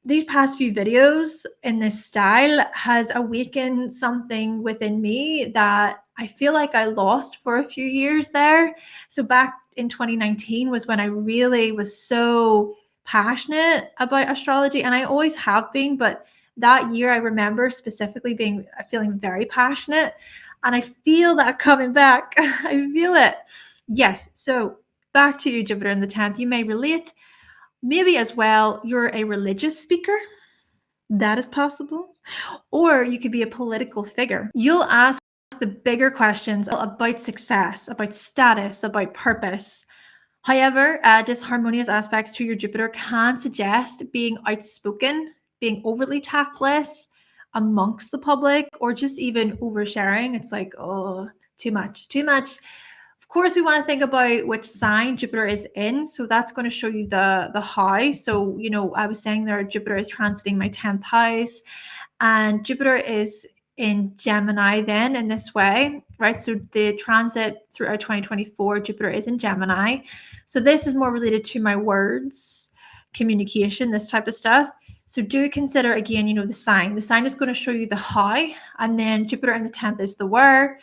these past few videos in this style has awakened something within me that I feel like I lost for a few years there. So back in 2019 was when I really was so passionate about astrology, and I always have been, but that year I remember specifically feeling very passionate, and I feel that coming back. I feel it. Yes. So back to you, Jupiter in the 10th. You may relate. Maybe as well, you're a religious speaker. That is possible. Or you could be a political figure. You'll ask the bigger questions about success, about status, about purpose. However, disharmonious aspects to your Jupiter can suggest being outspoken, being overly tactless amongst the public, or just even oversharing. It's like, oh, too much, too much. Of course, we want to think about which sign Jupiter is in. So that's going to show you the how. So, I was saying there Jupiter is transiting my 10th house, and Jupiter is in Gemini then in this way, right? So the transit throughout 2024, Jupiter is in Gemini. So this is more related to my words, communication, this type of stuff. So do consider again, the sign. The sign is going to show you the how, and then Jupiter in the 10th is the where.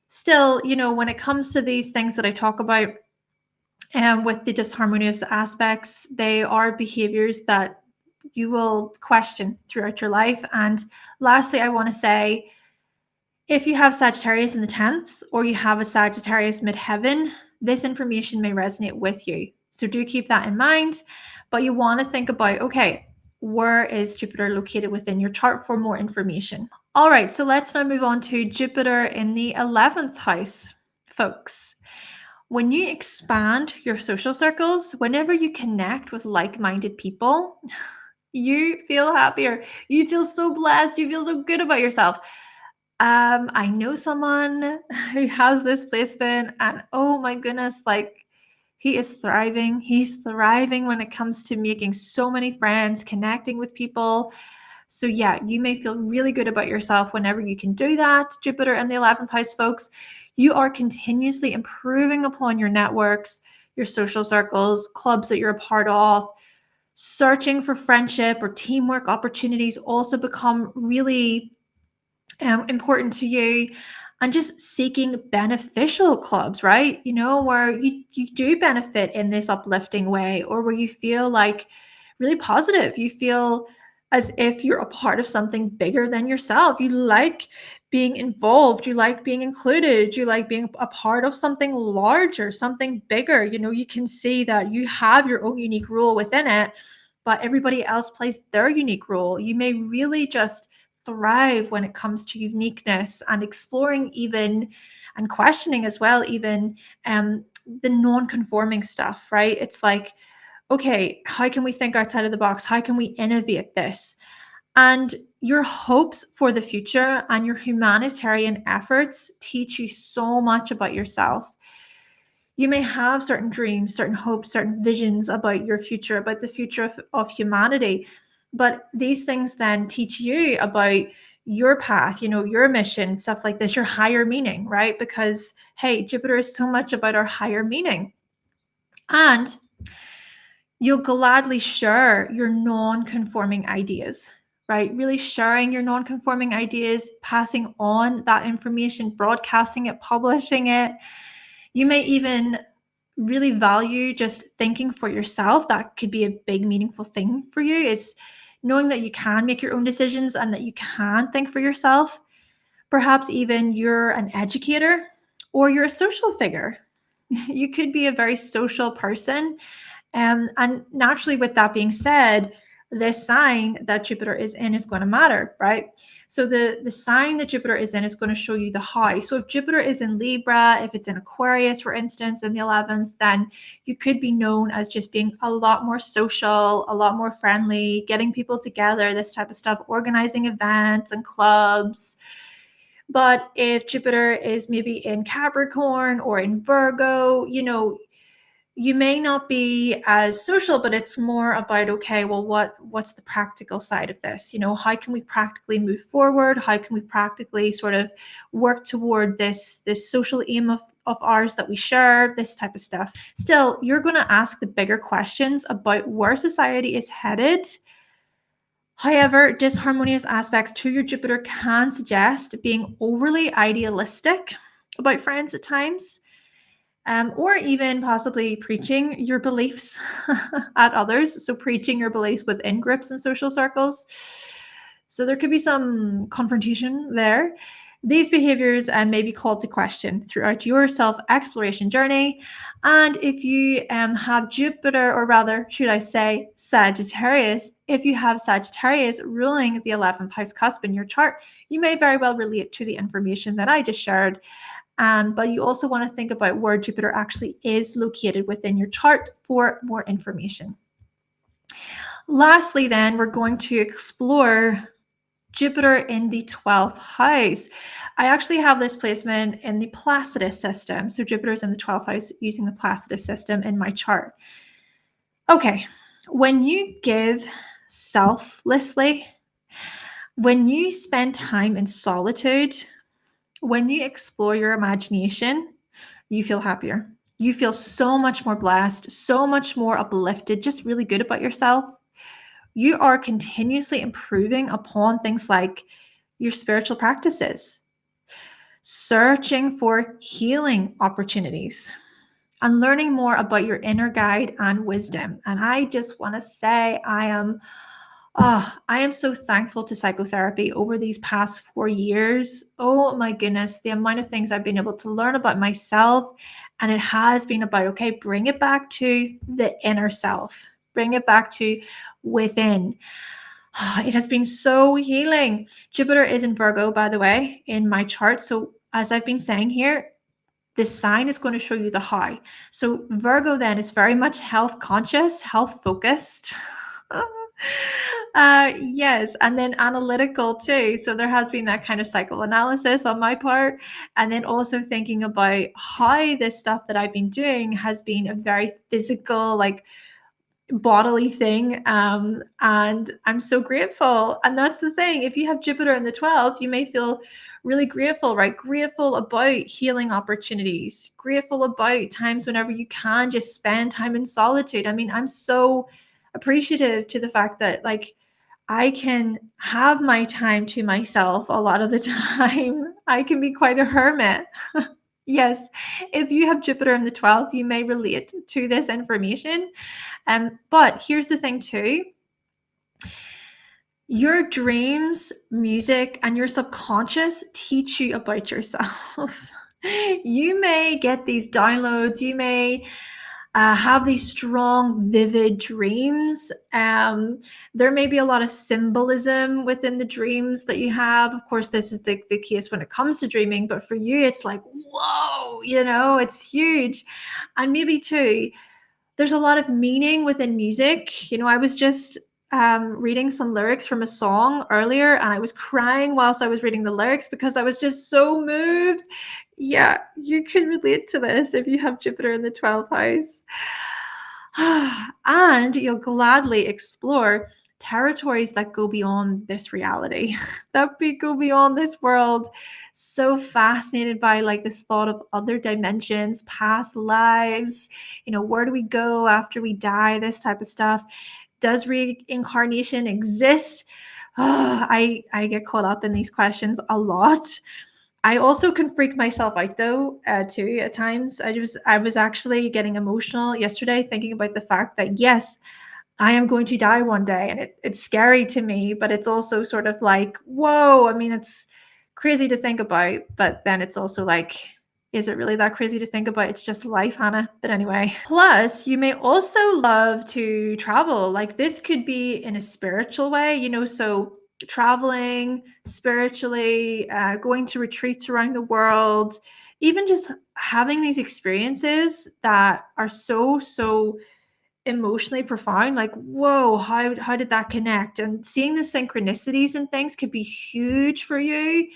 Still, when it comes to these things that I talk about, with the disharmonious aspects, they are behaviors that you will question throughout your life. And lastly, I want to say, if you have Sagittarius in the 10th or you have a Sagittarius midheaven, this information may resonate with you. So do keep that in mind. But you want to think about, okay, where is Jupiter located within your chart for more information? All right, so let's now move on to Jupiter in the 11th house, folks. When you expand your social circles, whenever you connect with like-minded people, you feel happier. You feel so blessed. You feel so good about yourself. I know someone who has this placement, and oh my goodness, like, he is thriving. He's thriving when it comes to making so many friends, connecting with people. So yeah, you may feel really good about yourself whenever you can do that. Jupiter in the 11th house, folks, you are continuously improving upon your networks, your social circles, clubs that you're a part of. Searching for friendship or teamwork opportunities also become really important to you, and just seeking beneficial clubs, right? Where you do benefit in this uplifting way, or where you feel like really positive. You feel as if you're a part of something bigger than yourself. You like being involved. You like being included. You like being a part of something larger, something bigger. You can see that you have your own unique role within it, but everybody else plays their unique role. You may really just thrive when it comes to uniqueness and exploring, even, and questioning as well, even the non-conforming stuff, right? It's like, okay, how can we think outside of the box? How can we innovate this? And your hopes for the future and your humanitarian efforts teach you so much about yourself. You may have certain dreams, certain hopes, certain visions about your future, about the future of humanity. But these things then teach you about your path, your mission, stuff like this, your higher meaning, right? Because, hey, Jupiter is so much about our higher meaning. And you'll gladly share your non-conforming ideas, right? Really sharing your non-conforming ideas, passing on that information, broadcasting it, publishing it. You may even really value just thinking for yourself. That could be a big, meaningful thing for you, is knowing that you can make your own decisions and that you can think for yourself. Perhaps even you're an educator or you're a social figure. You could be a very social person. And naturally, with that being said, the sign that Jupiter is in is going to matter, right? So the sign that Jupiter is in is going to show you the how. So if Jupiter is in Libra, if it's in Aquarius, for instance, in the 11th, then you could be known as just being a lot more social, a lot more friendly, getting people together, this type of stuff, organizing events and clubs. But if Jupiter is maybe in Capricorn or in Virgo, you may not be as social, but it's more about, okay, well, what's the practical side of this? How can we practically move forward? How can we practically sort of work toward this social aim of ours that we share, this type of stuff? Still, you're going to ask the bigger questions about where society is headed. However, disharmonious aspects to your Jupiter can suggest being overly idealistic about friends at times. Or even possibly preaching your beliefs at others. So preaching your beliefs within groups and social circles. So there could be some confrontation there. These behaviors may be called to question throughout your self-exploration journey. And if you have Jupiter, or rather, should I say Sagittarius, if you have Sagittarius ruling the 11th house cusp in your chart, you may very well relate to the information that I just shared. But you also want to think about where Jupiter actually is located within your chart for more information. Lastly, then, we're going to explore Jupiter in the 12th house. I actually have this placement in the Placidus system. So Jupiter is in the 12th house using the Placidus system in my chart. Okay, when you give selflessly, When you spend time in solitude, when you explore your imagination, you feel happier. You feel so much more blessed, so much more uplifted, just really good about yourself. You are continuously improving upon things like your spiritual practices, searching for healing opportunities, and learning more about your inner guide and wisdom. And I just want to say I am so thankful to psychotherapy over these past 4 years. Oh my goodness, the amount of things I've been able to learn about myself. And it has been about, okay, bring it back to the inner self, bring it back to within. It has been so healing. Jupiter is in Virgo, by the way, in my chart. So, as I've been saying here, this sign is going to show you the how. So, Virgo then is very much health conscious, health focused. Yes, and then analytical too. So there has been that kind of psychoanalysis on my part, and then also thinking about how this stuff that I've been doing has been a very physical, like bodily thing. And I'm so grateful. And that's the thing. If you have Jupiter in the 12th, you may feel really grateful, right? Grateful about healing opportunities, grateful about times whenever you can just spend time in solitude. I mean, I'm so appreciative to the fact that, like, I can have my time to myself a lot of the time. I can be quite a hermit. Yes, if you have Jupiter in the 12th, you may relate to this information. But here's the thing too. Your dreams, music, and your subconscious teach you about yourself. You may get these downloads. You may have these strong, vivid dreams. There may be a lot of symbolism within the dreams that you have. Of course, this is the case when it comes to dreaming, but for you, it's like, whoa, it's huge. And maybe too, there's a lot of meaning within music. I was just reading some lyrics from a song earlier, and I was crying whilst I was reading the lyrics because I was just so moved. Yeah, you can relate to this if you have Jupiter in the 12th house. And you'll gladly explore territories that go beyond this reality, go beyond this world. So fascinated by, like, this thought of other dimensions, past lives, where do we go after we die, this type of stuff. Does reincarnation exist? I get caught up in these questions a lot. I also can freak myself out though, too, at times. I was actually getting emotional yesterday thinking about the fact that, yes, I am going to die one day, and it's scary to me, but it's also sort of like, whoa, I mean, it's crazy to think about, but then it's also like, is it really that crazy to think about? It's just life, Hannah. But anyway, plus you may also love to travel. Like, this could be in a spiritual way, so traveling spiritually, going to retreats around the world, even just having these experiences that are so emotionally profound. Like, whoa, how did that connect? And seeing the synchronicities and things could be huge for you.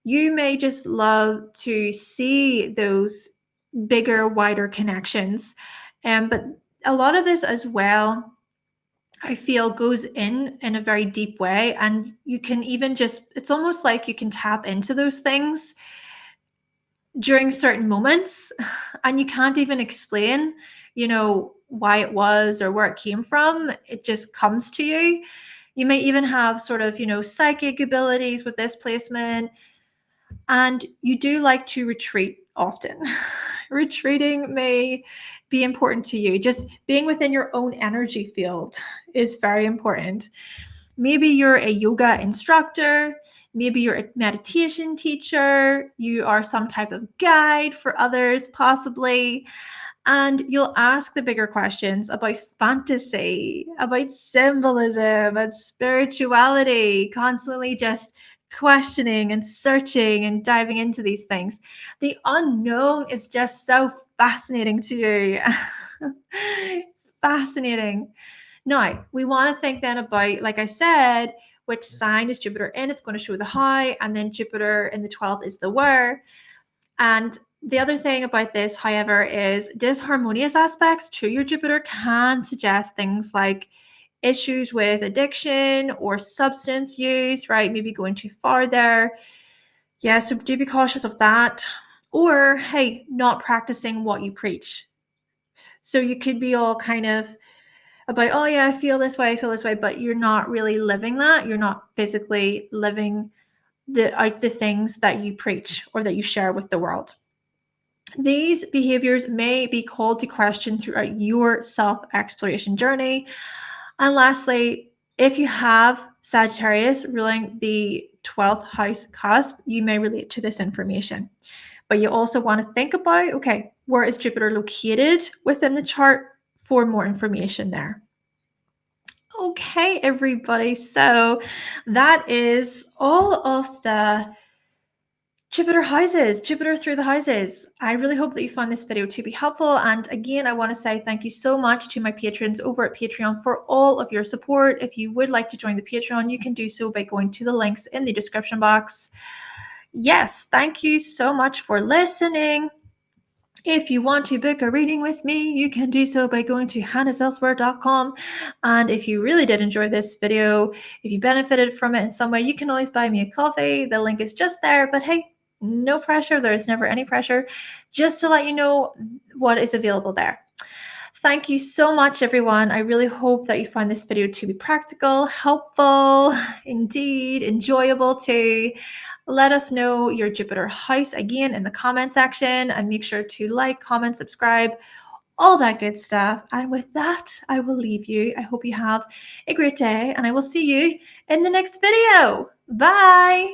You may just love to see those bigger, wider connections. But a lot of this as well, I feel, goes in a very deep way. And you can even just, it's almost like you can tap into those things during certain moments, and you can't even explain, why it was or where it came from. It just comes to you. You may even have sort of, psychic abilities with this placement. And you do like to retreat often. Retreating may be important to you. Just being within your own energy field is very important. Maybe you're a yoga instructor. Maybe you're a meditation teacher. You are some type of guide for others, possibly. And you'll ask the bigger questions about fantasy, about symbolism and spirituality, constantly just questioning and searching and diving into these things. The unknown is just so fascinating to you. Fascinating. Now, we want to think then about, like I said, which sign is Jupiter in. It's going to show the how, and then Jupiter in the 12th is the where. And the other thing about this, however, is disharmonious aspects to your Jupiter can suggest things like issues with addiction or substance use, right? Maybe going too far there. Yeah, so do be cautious of that. Or, hey, not practicing what you preach. So you could be all kind of about, oh yeah, I feel this way, but you're not really living that. You're not physically living the things that you preach or that you share with the world. These behaviors may be called to question throughout your self-exploration journey. And lastly, if you have Sagittarius ruling the 12th house cusp, you may relate to this information. But you also want to think about, okay, where is Jupiter located within the chart for more information there. Okay, everybody. So that is all of the Jupiter through the houses. I really hope that you found this video to be helpful. And again, I want to say thank you so much to my patrons over at Patreon for all of your support. If you would like to join the Patreon, you can do so by going to the links in the description box. Yes, thank you so much for listening. If you want to book a reading with me, you can do so by going to hannahselsewhere.com. And if you really did enjoy this video, if you benefited from it in some way, you can always buy me a coffee. The link is just there. But hey, no pressure. There is never any pressure. Just to let you know what is available there. Thank you so much, everyone. I really hope that you find this video to be practical, helpful, indeed, enjoyable too. Let us know your Jupiter house again in the comment section, and make sure to like, comment, subscribe, all that good stuff. And with that, I will leave you. I hope you have a great day, and I will see you in the next video. Bye.